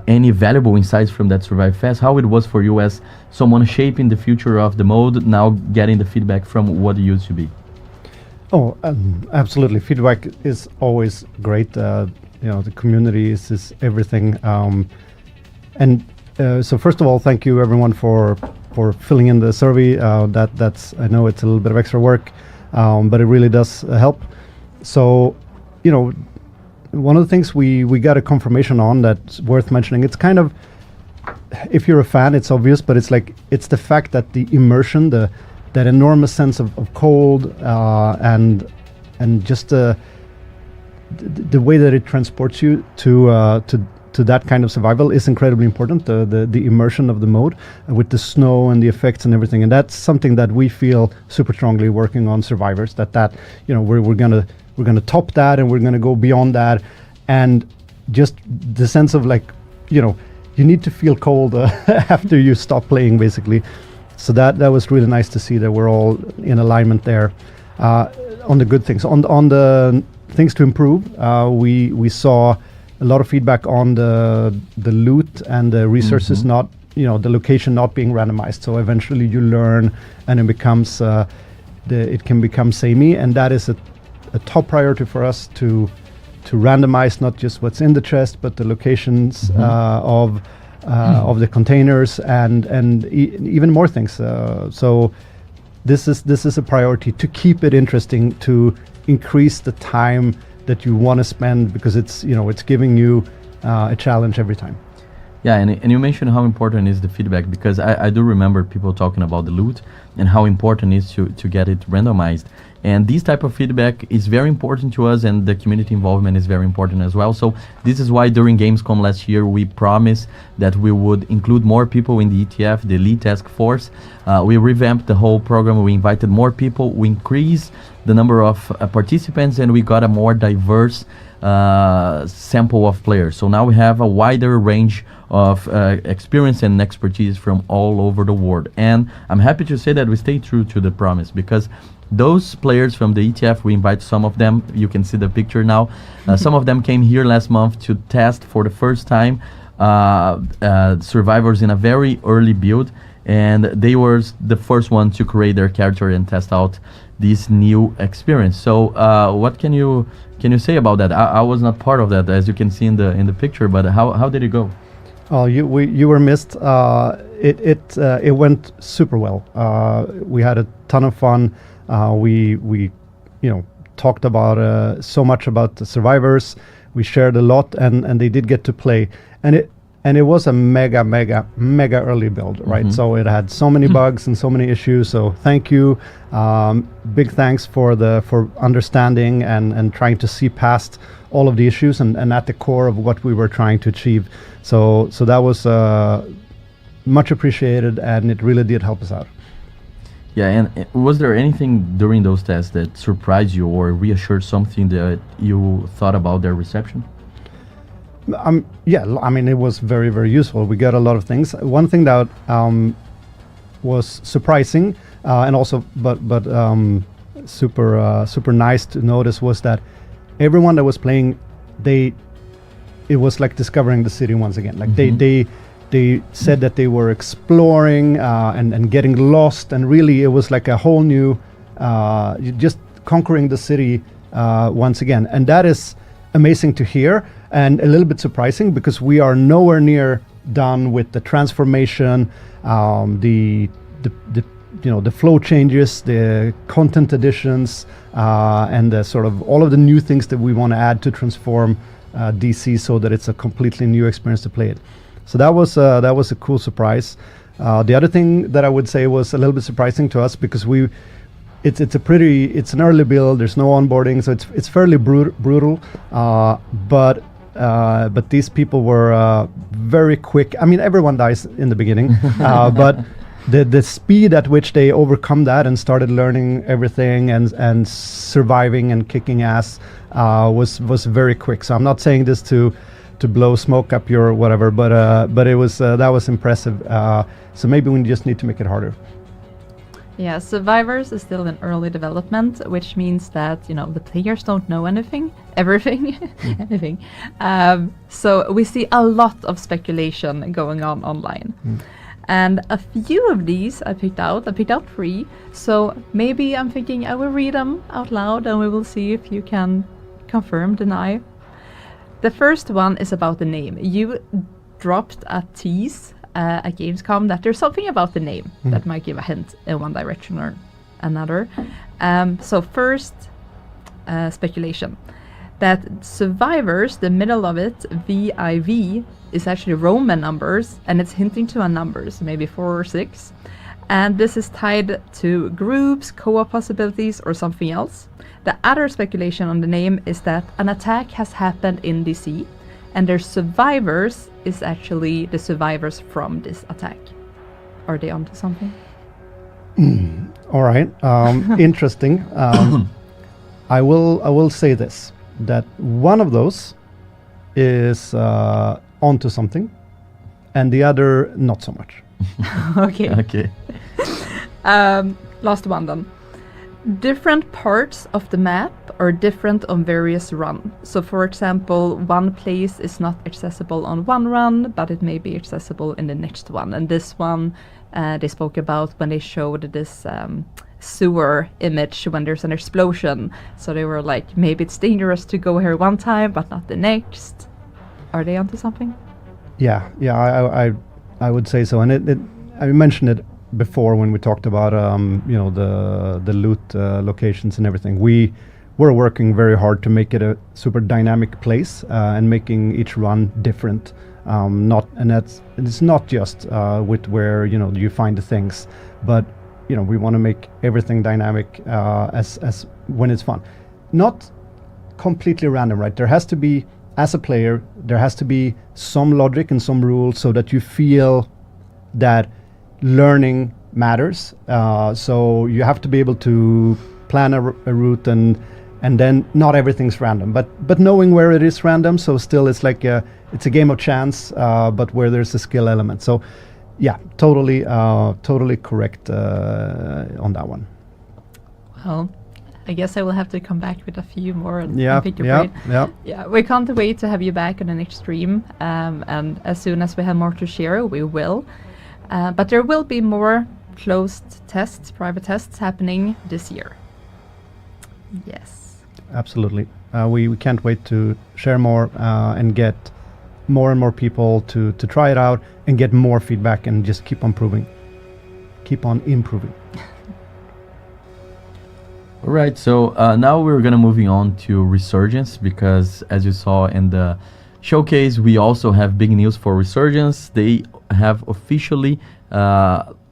any valuable insights from that Survive Fest? How it was for you as someone shaping the future of the mode, now getting the feedback from what it used to be? Oh, absolutely. Feedback is always great. The community is everything. So first of all, thank you everyone for filling in the survey. That's I know it's a little bit of extra work, but it really does help. So, one of the things we got a confirmation on that's worth mentioning. It's kind of, if you're a fan, it's obvious, but it's the fact that the immersion, that enormous sense of cold, and just the way that it transports you to that kind of survival is incredibly important. The immersion of the mode with the snow and the effects and everything, and that's something that we feel super strongly working on Survivors. That we're gonna top that, and we're gonna go beyond that, and just the sense of you need to feel cold after you stop playing, basically. So that was really nice to see that we're all in alignment there on the good things. On the things to improve, we saw a lot of feedback on the loot and the resources not, the location not being randomized. So eventually you learn, and it becomes it can become samey, and that is a top priority for us to randomize not just what's in the chest, but the locations of the containers and even more things. So this is a priority to keep it interesting, to increase the time that you want to spend, because it's it's giving you a challenge every time. Yeah, and you mentioned how important is the feedback, because I do remember people talking about the loot and how important it is to get it randomized. And this type of feedback is very important to us, and the community involvement is very important as well. So this is why during Gamescom last year we promised that we would include more people in the ETF, the Elite Task Force. We revamped the whole program, we invited more people, we increased the number of participants, and we got a more diverse sample of players. So now we have a wider range of experience and expertise from all over the world. And I'm happy to say that we stay true to the promise, because those players from the ETF, we invite some of them, you can see the picture now. Some of them came here last month to test for the first time survivors in a very early build, and they were the first one to create their character and test out this new experience. So what can you say about that? I was not part of that, as you can see in the picture, but how did it go? Oh, you were missed. It went super well. We had a ton of fun. We talked about so much about the survivors. We shared a lot, and they did get to play. And it was a mega early build, right? So it had so many bugs and so many issues. So thank you, big thanks for understanding and trying to see past all of the issues and at the core of what we were trying to achieve. So that was much appreciated, and it really did help us out. Yeah, and was there anything during those tests that surprised you or reassured something that you thought about their reception? Yeah, I mean, it was very, very useful. We got a lot of things. One thing that was surprising and also but super nice to notice was that everyone that was playing, it was like discovering the city once again. Like they said that they were exploring and getting lost, and really it was like a whole new just conquering the city once again. And that is amazing to hear, and a little bit surprising, because we are nowhere near done with the transformation, the flow changes, the content additions, and the sort of all of the new things that we want to add to transform DC so that it's a completely new experience to play it. So that was a cool surprise. The other thing that I would say was a little bit surprising to us, because it's an early build. There's no onboarding, so it's fairly brutal. But these people were very quick. I mean, everyone dies in the beginning, but the speed at which they overcome that and started learning everything and surviving and kicking ass was very quick. So I'm not saying this to blow smoke up your whatever, but it was that was impressive. So maybe we just need to make it harder. Yeah, Survivors is still in early development, which means that the players don't know anything. So we see a lot of speculation going on online. And a few of these I picked out 3. So maybe I'm thinking I will read them out loud, and we will see if you can confirm, deny. The first one is about the name. You dropped a tease at Gamescom that there's something about the name that might give a hint in one direction or another. So first, speculation. That Survivors, the middle of it, VIV, is actually Roman numbers, and it's hinting to a numbers, maybe 4 or 6. And this is tied to groups, co-op possibilities, or something else. The other speculation on the name is that an attack has happened in DC, and their survivors is actually the survivors from this attack. Are they onto something? All right, interesting. I will say this, that one of those is onto something, and the other not so much. Okay. Okay. Last one then. Different parts of the map are different on various runs. So for example, one place is not accessible on one run, but it may be accessible in the next one. And this one they spoke about when they showed this sewer image when there's an explosion. So they were like, maybe it's dangerous to go here one time, but not the next. Are they onto something? Yeah, I would say so. And I mentioned it before when we talked about the loot locations and everything. We're working very hard to make it a super dynamic place and making each run different. It's not just with where you find the things, but we want to make everything dynamic as when it's fun, not completely random, right? There has to be, as a player, there has to be some logic and some rules so that you feel that learning matters. So you have to be able to plan a route and then not everything's random, but knowing where it is random, so still it's like it's a game of chance, but where there's a skill element. So yeah, totally correct on that one. Well, I guess I will have to come back with a few more and pick your brain. Yeah, we can't wait to have you back on the next stream, and as soon as we have more to share, we will. But there will be more closed tests, private tests happening this year. Yes. Absolutely. We can't wait to share more and get more and more people to try it out and get more feedback and just keep on improving. All right, so now we're gonna moving on to Resurgence, because as you saw in the showcase, we also have big news for Resurgence. They have officially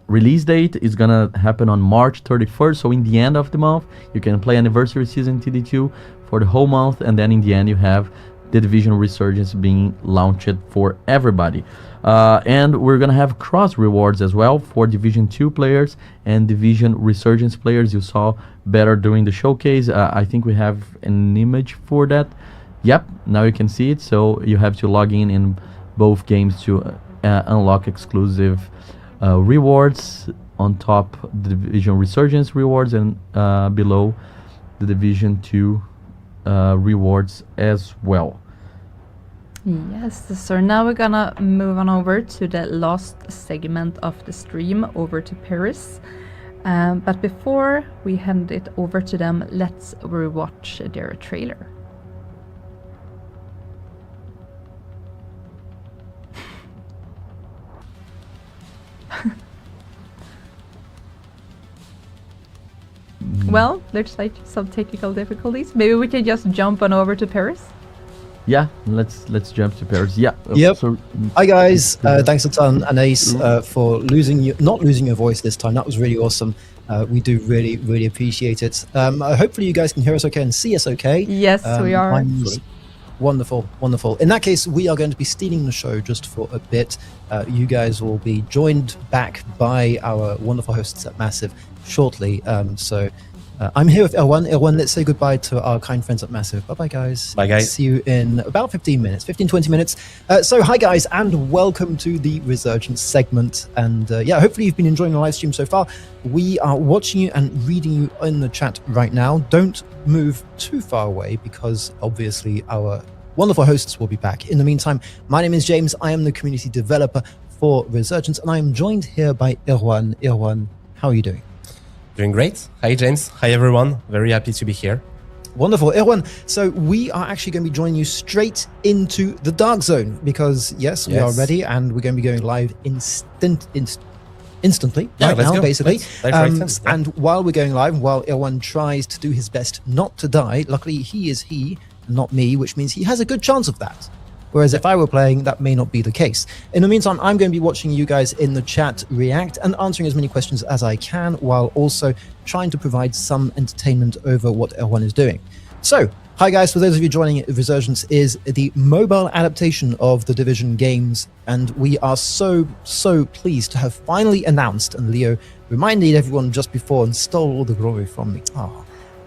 release date is gonna happen on March 31st. So in the end of the month, you can play Anniversary Season TD2 for the whole month, and then in the end you have the Division Resurgence being launched for everybody. And we're gonna have cross rewards as well for Division 2 players and Division Resurgence players. You saw better during the showcase. I think we have an image for that. Yep, now you can see it. So you have to log in both games to unlock exclusive rewards. On top, the Division Resurgence rewards, and below the Division 2 rewards as well. Yes, so now we're gonna move on over to the last segment of the stream, over to Paris. But before we hand it over to them, let's rewatch their trailer. Well, there's like some technical difficulties. Maybe we can just jump on over to Paris. Yeah, let's jump to Paris. Yeah. Yep. So, Hi guys, thanks a ton, Anais, for not losing your voice this time. That was really awesome. We do really appreciate it. Hopefully you guys can hear us okay and see us okay. Yes, we are. Wonderful. In that case, we are going to be stealing the show just for a bit. You guys will be joined back by our wonderful hosts at Massive shortly. I'm here with Erwan. Erwan, let's say goodbye to our kind friends at Massive. Bye-bye, guys. Bye, guys. See you in about 15-20 minutes. So hi, guys, and welcome to the Resurgence segment. And hopefully you've been enjoying the live stream so far. We are watching you and reading you in the chat right now. Don't move too far away, because obviously our wonderful hosts will be back. In the meantime, my name is James. I am the community developer for Resurgence, and I am joined here by Erwan. Erwan, how are you doing? Doing great. Hi, James. Hi, everyone. Very happy to be here. Wonderful. Erwan, so we are actually going to be joining you straight into the Dark Zone, because, yes, we are ready, and we're going to be going live instantly right now, go. Basically. And while we're going live, while Erwan tries to do his best not to die, luckily he is he, not me, which means he has a good chance of that. Whereas if I were playing, that may not be the case. In the meantime, I'm going to be watching you guys in the chat react and answering as many questions as I can, while also trying to provide some entertainment over what Erwan is doing. So, hi guys, for those of you joining, Resurgence is the mobile adaptation of the Division games, and we are so pleased to have finally announced, and Leo reminded everyone just before and stole all the glory from me.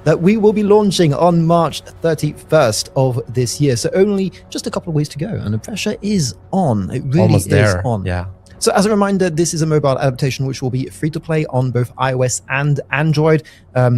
That we will be launching on March 31st of this year. So only just a couple of weeks to go, and the pressure is on. It really Almost is there. on. Yeah. So as a reminder, this is a mobile adaptation which will be free to play on both iOS and Android.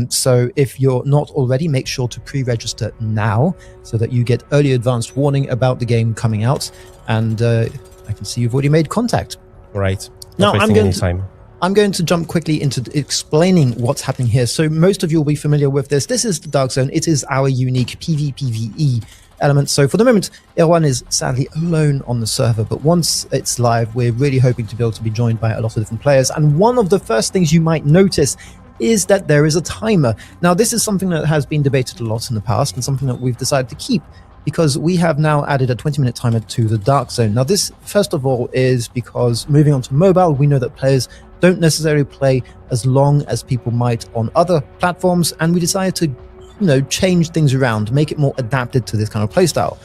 So if you're not already, make sure to pre-register now so that you get early advanced warning about the game coming out. And I can see you've already made contact. Right. Now, Not wasting any time. I'm going to jump quickly into explaining what's happening here. So most of you will be familiar with this. This is the Dark Zone. It is our unique PvPvE element. So for the moment, Irwan is sadly alone on the server, but once it's live, we're really hoping to be able to be joined by a lot of different players. And one of the first things you might notice is that there is a timer. Now, this is something that has been debated a lot in the past and something that we've decided to keep, because we have now added a 20-minute timer to the Dark Zone. Now, this, first of all, is because moving on to mobile, we know that players don't necessarily play as long as people might on other platforms, and we decided to, change things around, make it more adapted to this kind of playstyle.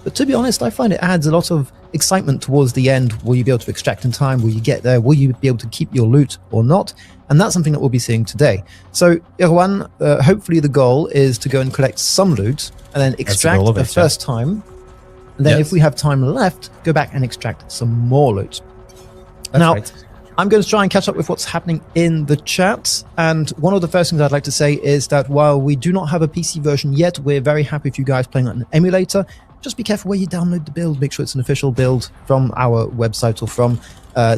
But to be honest, I find it adds a lot of excitement towards the end. Will you be able to extract in time? Will you get there? Will you be able to keep your loot or not? And that's something that we'll be seeing today. So, Irwan, hopefully the goal is to go and collect some loot and then extract the first time. And then if we have time left, go back and extract some more loot. Now, right. I'm going to try and catch up with what's happening in the chat. And one of the first things I'd like to say is that while we do not have a PC version yet, we're very happy if you guys playing on an emulator. Just be careful where you download the build. Make sure it's an official build from our website or from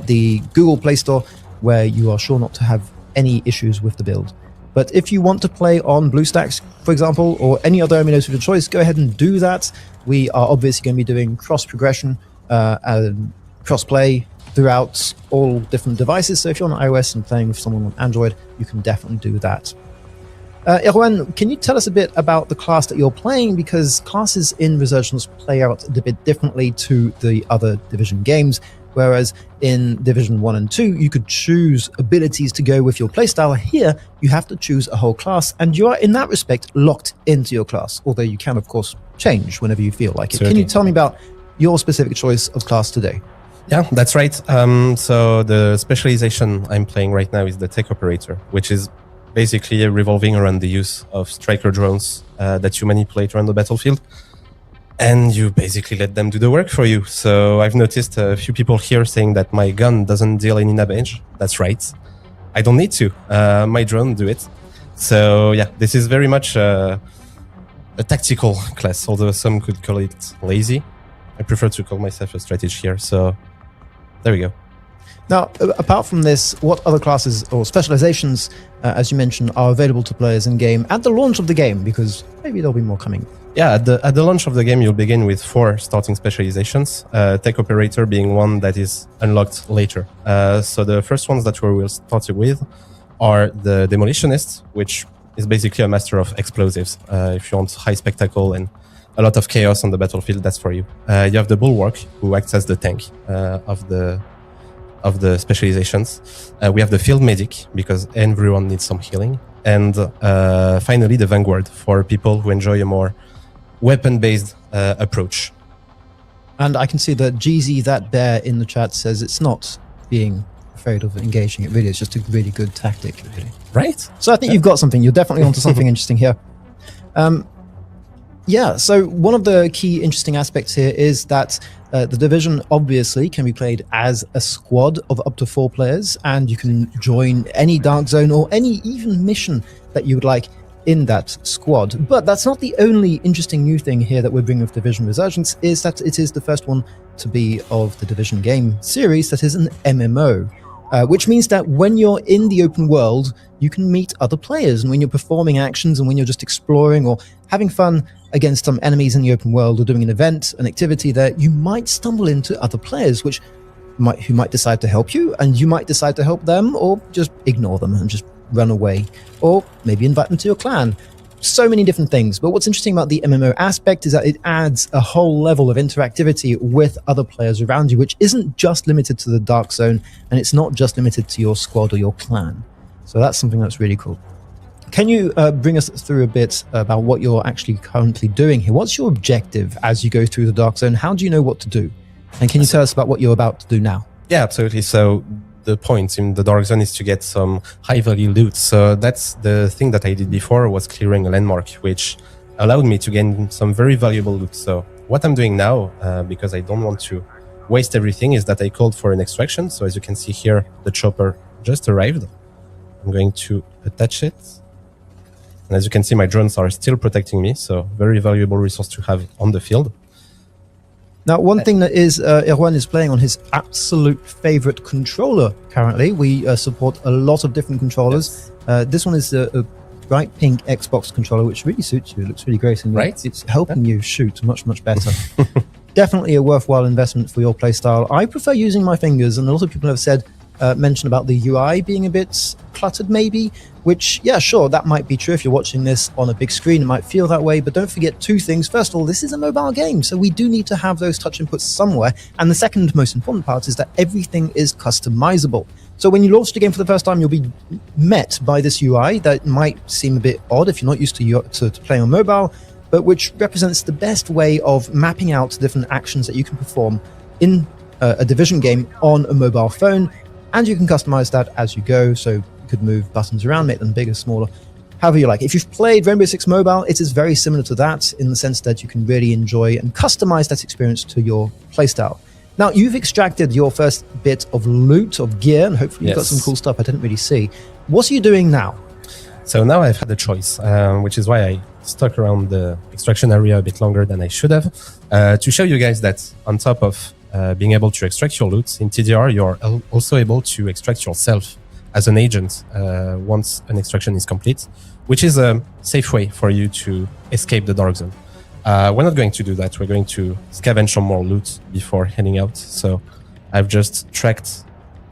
the Google Play Store, where you are sure not to have any issues with the build. But if you want to play on BlueStacks, for example, or any other emulator of your choice, go ahead and do that. We are obviously going to be doing cross-progression and cross-play throughout all different devices. So if you're on iOS and playing with someone on Android, you can definitely do that. Irwan, can you tell us a bit about the class that you're playing? Because classes in Resurgence play out a bit differently to the other Division games. Whereas in Division 1 and 2, you could choose abilities to go with your playstyle. Here, you have to choose a whole class, and you are, in that respect, locked into your class. Although you can, of course, change whenever you feel like it. Certainly. Can you tell me about your specific choice of class today? Yeah, that's right. So the specialization I'm playing right now is the Tech Operator, which is basically revolving around the use of striker drones that you manipulate around the battlefield. And you basically let them do the work for you. So I've noticed a few people here saying that my gun doesn't deal any damage. That's right. I don't need to. My drone do it. So yeah, this is very much a tactical class, although some could call it lazy. I prefer to call myself a strategist here. So there we go. Now, apart from this, what other classes or specializations, as you mentioned, are available to players in game at the launch of the game? Because maybe there'll be more coming. Yeah, at the launch of the game, you'll begin with 4 starting specializations, Tech Operator being one that is unlocked later. So the first ones that we will start with are the Demolitionist, which is basically a master of explosives. If you want high spectacle and a lot of chaos on the battlefield, that's for you. You have the Bulwark, who acts as the tank of the specializations. We have the Field Medic, because everyone needs some healing. And finally, the Vanguard, for people who enjoy a more weapon-based approach. And I can see that GZ That Bear in the chat says it's not being afraid of engaging. It really is just a really good tactic, really. Right. So I think you've got something. You're definitely onto something interesting here. Yeah, so one of the key interesting aspects here is that the Division obviously can be played as a squad of up to 4 players, and you can join any Dark Zone or any even mission that you would like in that squad. But that's not the only interesting new thing here that we're bringing with Division Resurgence, is that it is the first one to be of the Division game series that is an MMO. Which means that when you're in the open world, you can meet other players, and when you're performing actions and when you're just exploring or having fun against some enemies in the open world or doing an event, an activity there, you might stumble into other players who might decide to help you, and you might decide to help them, or just ignore them and just run away, or maybe invite them to your clan. So many different things. But what's interesting about the MMO aspect is that it adds a whole level of interactivity with other players around you, which isn't just limited to the Dark Zone, and it's not just limited to your squad or your clan. So that's something that's really cool. Can you bring us through a bit about what you're actually currently doing here? What's your objective as you go through the Dark Zone? How do you know what to do? And can you tell us about what you're about to do now? Yeah, absolutely. So the point in the Dark Zone is to get some high-value loot. So that's the thing that I did before, was clearing a landmark, which allowed me to gain some very valuable loot. So what I'm doing now, because I don't want to waste everything is that I called for an extraction. So as you can see here, the chopper just arrived. I'm going to attach it. And as you can see, my drones are still protecting me. So very valuable resource to have on the field. Now, one thing that is, Erwan is playing on his absolute favorite controller currently. We support a lot of different controllers. This one is a bright pink Xbox controller, which really suits you. It looks really great. And it's helping you shoot much, much better. Definitely a worthwhile investment for your playstyle. I prefer using my fingers, and a lot of people have said, mentioned about the UI being a bit cluttered maybe, which, yeah, sure, that might be true. If you're watching this on a big screen, it might feel that way, but don't forget two things. First of all, this is a mobile game, so we do need to have those touch inputs somewhere. And the second most important part is that everything is customizable. So when you launch the game for the first time, you'll be met by this UI that might seem a bit odd if you're not used to playing on mobile, but which represents the best way of mapping out different actions that you can perform in a Division game on a mobile phone. And you can customize that as you go, so you could move buttons around, make them bigger, smaller, however you like. If you've played Rainbow Six Mobile, it is very similar to that in the sense that you can really enjoy and customize that experience to your playstyle. Now, you've extracted your first bit of loot, of gear, and hopefully you've got some cool stuff I didn't really see. What are you doing now? So now I've had a choice, which is why I stuck around the extraction area a bit longer than I should have, to show you guys that on top of being able to extract your loot, in TDR, you're also able to extract yourself as an agent once an extraction is complete, which is a safe way for you to escape the dark zone. We're not going to do that. We're going to scavenge some more loot before heading out. So I've just tracked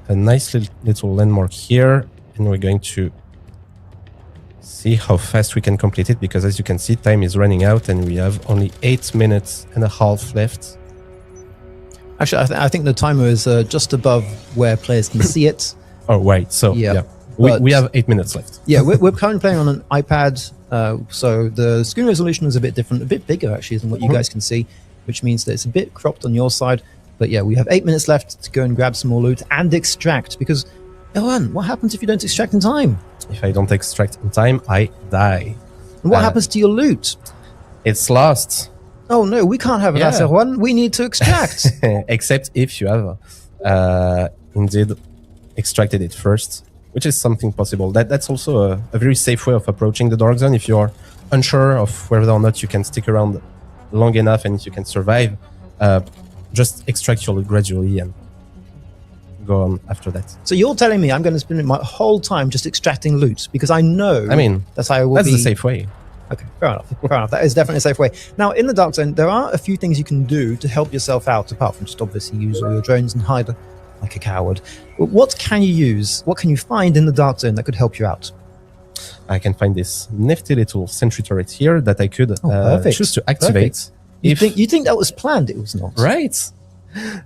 a nice little landmark here, and we're going to see how fast we can complete it, because as you can see, time is running out and we have only 8 minutes and a half left. Actually, I think the timer is just above where players can see it. Oh, right. So, yeah. We have 8 minutes left. Yeah, we're currently playing on an iPad, so the screen resolution is a bit different, a bit bigger, actually, than what you guys can see, which means that it's a bit cropped on your side. But yeah, we have 8 minutes left to go and grab some more loot and extract, because, Erwan, what happens if you don't extract in time? If I don't extract in time, I die. And what happens to your loot? It's lost. Oh no, we can't have that, Erwan. We need to extract. Except if you have indeed extracted it first, which is something possible. That's also a very safe way of approaching the dark zone. If you're unsure of whether or not you can stick around long enough and if you can survive, just extract your loot gradually and go on after that. So you're telling me I'm going to spend my whole time just extracting loot, because I know that's how I will that's the safe way. Okay, fair enough. Fair enough. That is definitely a safe way. Now, in the dark zone, there are a few things you can do to help yourself out, apart from just obviously use all your drones and hide like a coward. But what can you use? What can you find in the dark zone that could help you out? I can find this nifty little sentry turret here that I could choose to activate. You think that was planned? It was not. Right.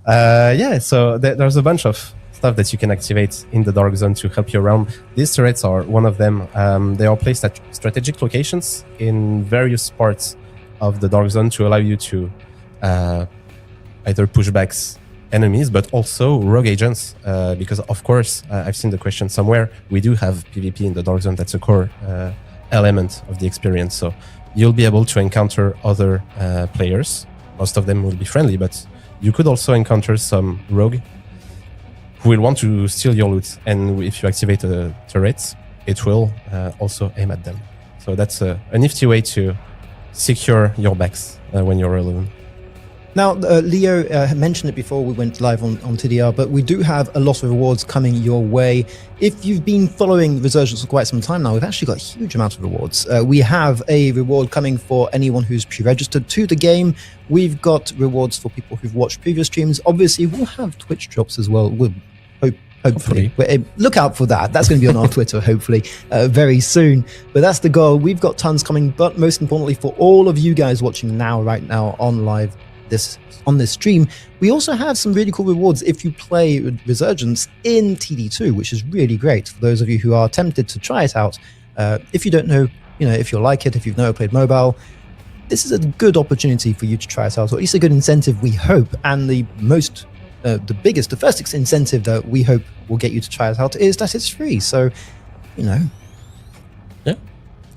Yeah, so there's a bunch of stuff that you can activate in the dark zone to help you around. These turrets are one of them. They are placed at strategic locations in various parts of the dark zone to allow you to either push back enemies, but also rogue agents, because of course, I've seen the question somewhere, we do have PvP in the dark zone. That's a core element of the experience. So you'll be able to encounter other players. Most of them will be friendly, but you could also encounter some rogue who will want to steal your loot, and if you activate a turret, it will also aim at them. So that's a nifty way to secure your backs when you're alone. Now, Leo mentioned it before we went live on TDR, but we do have a lot of rewards coming your way. If you've been following Resurgence for quite some time now, we've actually got a huge amount of rewards. We have a reward coming for anyone who's pre-registered to the game. We've got rewards for people who've watched previous streams. Obviously, we'll have Twitch drops as well. Hopefully. Look out for that. That's going to be on our Twitter, hopefully, very soon. But that's the goal. We've got tons coming, but most importantly, for all of you guys watching right now on live, on this stream, we also have some really cool rewards if you play Resurgence in TD2, which is really great for those of you who are tempted to try it out. If you don't know, if you like it, if you've never played mobile, this is a good opportunity for you to try it out, or at least a good incentive, we hope. And the first incentive that we hope will get you to try it out is that it's free. So,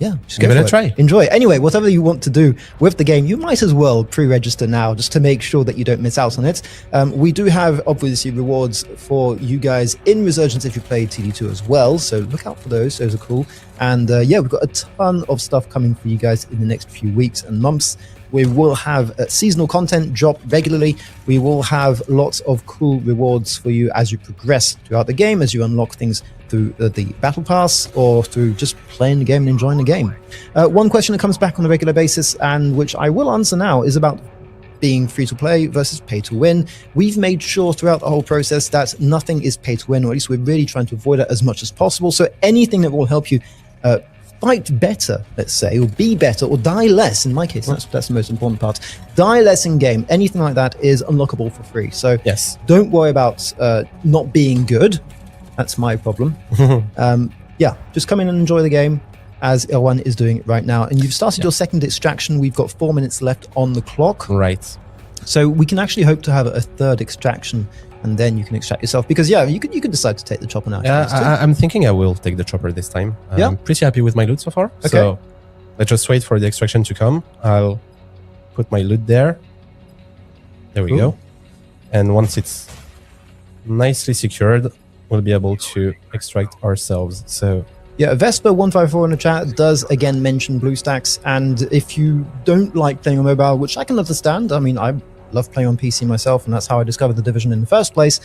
Yeah, just Give go it for a try. Enjoy. Anyway, whatever you want to do with the game, you might as well pre-register now just to make sure that you don't miss out on it. We do have, obviously, rewards for you guys in Resurgence if you play TD2 as well, so look out for those. Those are cool. And yeah, we've got a ton of stuff coming for you guys in the next few weeks and months. We will have seasonal content drop regularly. We will have lots of cool rewards for you as you progress throughout the game, as you unlock things through the battle pass or through just playing the game and enjoying the game. One question that comes back on a regular basis, and which I will answer now, is about being free to play versus pay to win. We've made sure throughout the whole process that nothing is pay to win, or at least we're really trying to avoid it as much as possible. So anything that will help you fight better, let's say, or be better, or die less, in my case, that's the most important part. Die less in game, anything like that is unlockable for free. So Yes. don't worry about not being good. That's my problem. Yeah, just come in and enjoy the game as Irwan is doing it right now. And you've started your second extraction. We've got 4 minutes left on the clock. Right. So we can actually hope to have a third extraction, and then you can extract yourself. Because yeah, you could decide to take the chopper now. if you Yeah, want to. I'm thinking I will take the chopper this time. Yeah? I'm pretty happy with my loot so far. Okay. So let's just wait for the extraction to come. I'll put my loot there. There we Cool. go. And once it's nicely secured, we'll be able to extract ourselves. So Yeah, Vesper154 in the chat does again mention BlueStacks, and if you don't like playing on mobile, which I can understand, I mean, I love playing on PC myself, and that's how I discovered the Division in the first place.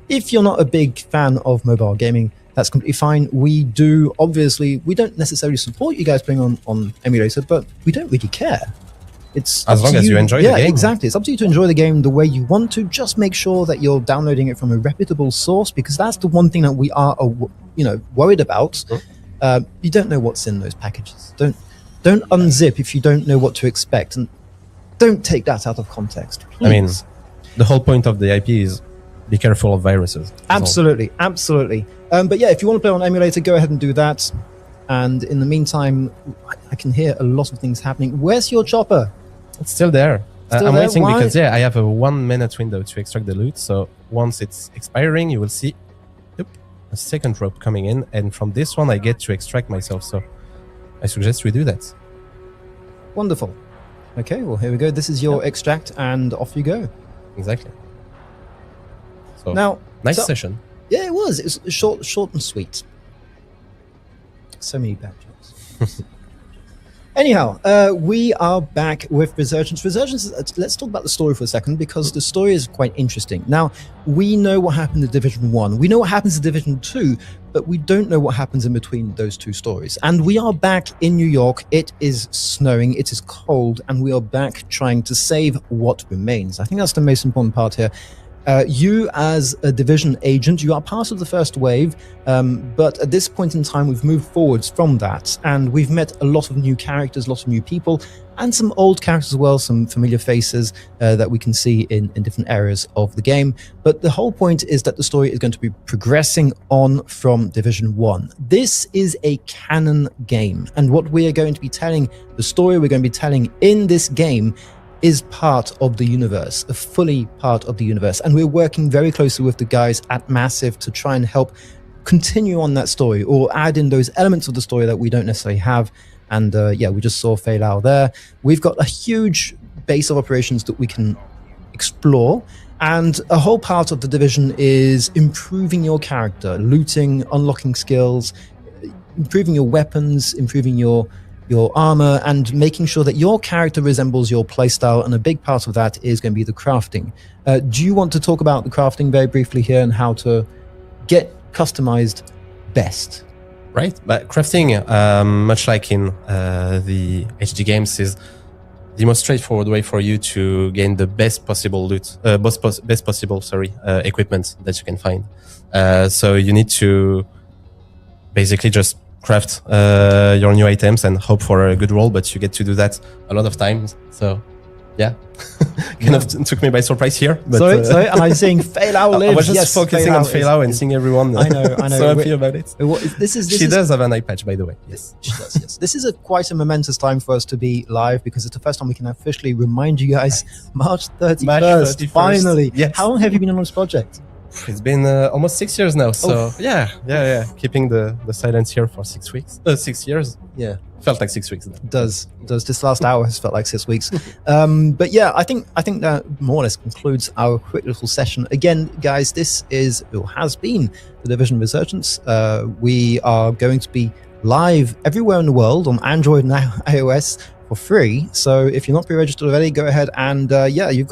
If you're not a big fan of mobile gaming, that's completely fine. We do, obviously, we don't necessarily support you guys playing on emulator, but we don't really care. It's As up long to as you enjoy the Yeah, game. exactly. It's up to you to enjoy the game the way you want to. Just make sure that you're downloading it from a reputable source, because that's the one thing that we are, worried about. You don't know what's in those packages. Don't unzip if you don't know what to expect, and don't take that out of context. I mean, please. the whole point of the IP is be careful of viruses. That's all. Absolutely. But yeah, if you want to play on emulator, go ahead and do that. And in the meantime, I can hear a lot of things happening. Where's your chopper? It's still there. Still I'm there? waiting Why? because I have a 1 minute window to extract the loot. So once it's expiring, you will see a second rope coming in, and from this one I get to extract myself. So I suggest we do that. Wonderful. Okay, well here we go. This is your extract, and off you go. Exactly. So Now, nice so- session. Yeah, it was. It was short and sweet. So many bad jokes. Anyhow, we are back with Resurgence. Resurgence, let's talk about the story for a second, because the story is quite interesting. Now, we know what happened in Division 1. We know what happens in Division 2, but we don't know what happens in between those two stories. And we are back in New York. It is snowing, it is cold, and we are back trying to save what remains. I think that's the most important part here. You, as a Division agent, you are part of the first wave, but at this point in time, we've moved forwards from that, and we've met a lot of new characters, lots of new people, and some old characters as well, some familiar faces that we can see in different areas of the game. But the whole point is that the story is going to be progressing on from Division 1. This is a canon game, and what we are going to be telling, the story we're going to be telling in this game, is part of the universe, a fully part of the universe. And we're working very closely with the guys at Massive to try and help continue on that story, or add in those elements of the story that we don't necessarily have. And yeah, we just saw Fei Lao there. We've got a huge base of operations that we can explore. And a whole part of the Division is improving your character, looting, unlocking skills, improving your weapons, improving your armor, and making sure that your character resembles your playstyle, and a big part of that is going to be the crafting. Do you want to talk about the crafting very briefly here, and how to get customized best? Right, but crafting, much like in the HD games, is the most straightforward way for you to gain the best possible loot, best possible equipment that you can find. So you need to basically just craft your new items and hope for a good roll, but you get to do that a lot of times. So yeah, kind of took me by surprise here. But, sorry, am I saying Fei Lao lives? I was just Yes, focusing on Fei Lao and seeing everyone I know. so happy about it. She Does have an eye patch, by the way. Yes, she does. Yes, this is quite a momentous time for us to be live, because it's the first time we can officially remind you guys. March 31st, March 31st. finally. Yes. How long have you been on this project? It's been almost 6 years now. So yeah. Keeping the silence here for 6 weeks, 6 years. Yeah. Felt like 6 weeks. Does this last hour has felt like 6 weeks. But yeah, I think that more or less concludes our quick little session. Again, guys, this is or has been the Division Resurgence. We are going to be live everywhere in the world on Android and iOS for free. So if you're not pre-registered already, go ahead and you've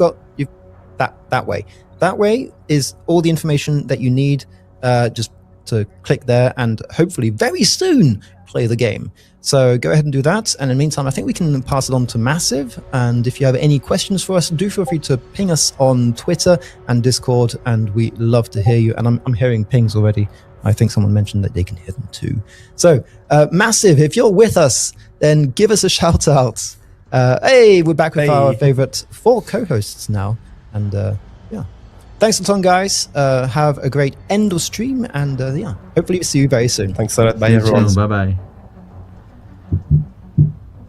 that way. That way is all the information that you need. Just to click there and hopefully very soon play the game. So go ahead and do that. And in the meantime, I think we can pass it on to Massive. And if you have any questions for us, do feel free to ping us on Twitter and Discord. And we love to hear you. And I'm hearing pings already. I think someone mentioned that they can hear them too. So Massive, if you're with us, then give us a shout out. Hey, we're back with our favorite 4 co-hosts now. And thanks a ton, guys. Have a great end of stream. And hopefully see you very soon. Thanks a lot. Bye, everyone. Bye-bye.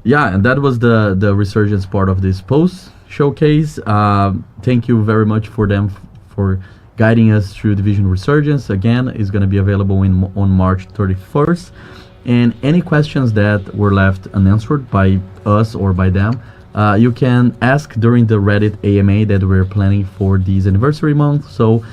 Yeah, and that was the Resurgence part of this post showcase. Thank you very much for them for guiding us through Division Resurgence. Again, it's going to be available on March 31st. And any questions that were left unanswered by us or by them, you can ask during the Reddit AMA that we're planning for this anniversary month. So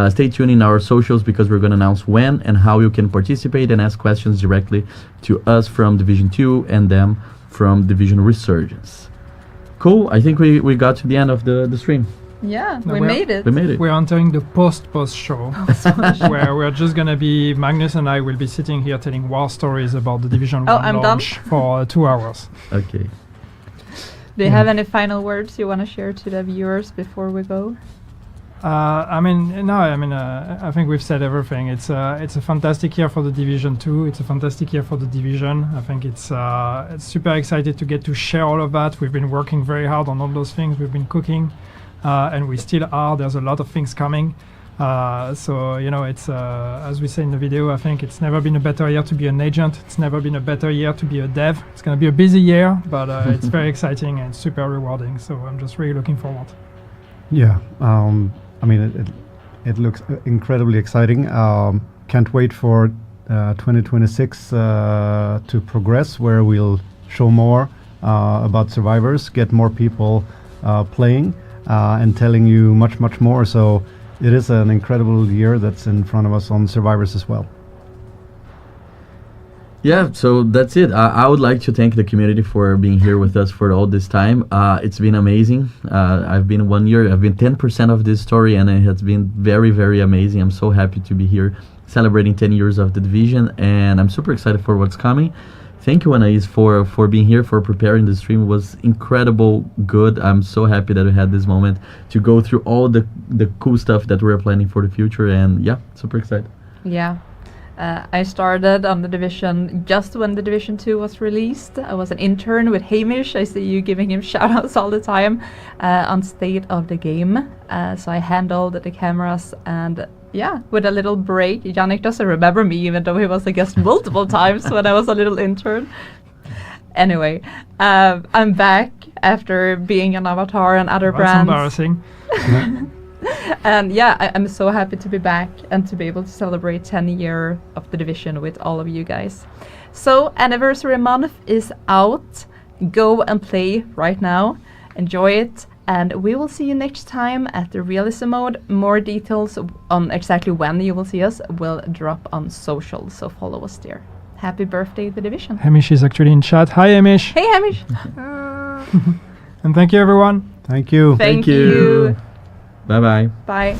stay tuned in our socials because we're going to announce when and how you can participate and ask questions directly to us from Division 2 and them from Division Resurgence. Cool. I think we got to the end of the stream. Yeah, No, we made it. We made it. We're entering the post show, where we're just gonna be Magnus and I will be sitting here telling war stories about the Division 1 I'm launch done? for 2 hours. Okay. Do you have any final words you want to share to the viewers before we go? I think we've said everything. It's a fantastic year for the Division 2. It's a fantastic year for the Division. I think it's super excited to get to share all of that. We've been working very hard on all those things. We've been cooking, and we still are. There's a lot of things coming. It's as we say in the video, I think it's never been a better year to be an agent. It's never been a better year to be a dev. It's going to be a busy year, but it's very exciting and super rewarding. So I'm just really looking forward. Yeah, it looks incredibly exciting. Can't wait for 2026 to progress, where we'll show more about Survivors, get more people playing, and telling you much more. So it is an incredible year that's in front of us on Survivors as well. Yeah, so that's it. I would like to thank the community for being here with us for all this time. It's been amazing. I've been 1 year, I've been 10% of this story, and it has been very, very amazing. I'm so happy to be here celebrating 10 years of the Division, and I'm super excited for what's coming. Thank you, Anais, for being here, for preparing the stream. It was incredible good. I'm so happy that we had this moment to go through all the cool stuff that we're planning for the future, and yeah, super excited. Yeah. I started on the Division just when the Division 2 was released. I was an intern with Hamish. I see you giving him shoutouts all the time on State of the Game. So I handled the cameras, and yeah, with a little break. Yannick doesn't remember me, even though he was a guest multiple times when I was a little intern. Anyway, I'm back after being an avatar and other brands. That's embarrassing. And yeah, I'm so happy to be back and to be able to celebrate 10 years of the Division with all of you guys. So Anniversary Month is out. Go and play right now. Enjoy it. And we will see you next time at the Realism Mode. More details on exactly when you will see us will drop on social, so follow us there. Happy birthday, the Division. Hamish is actually in chat. Hi, Hamish. Hey, Hamish. And thank you, everyone. Thank you. Thank you. Bye-bye. Bye.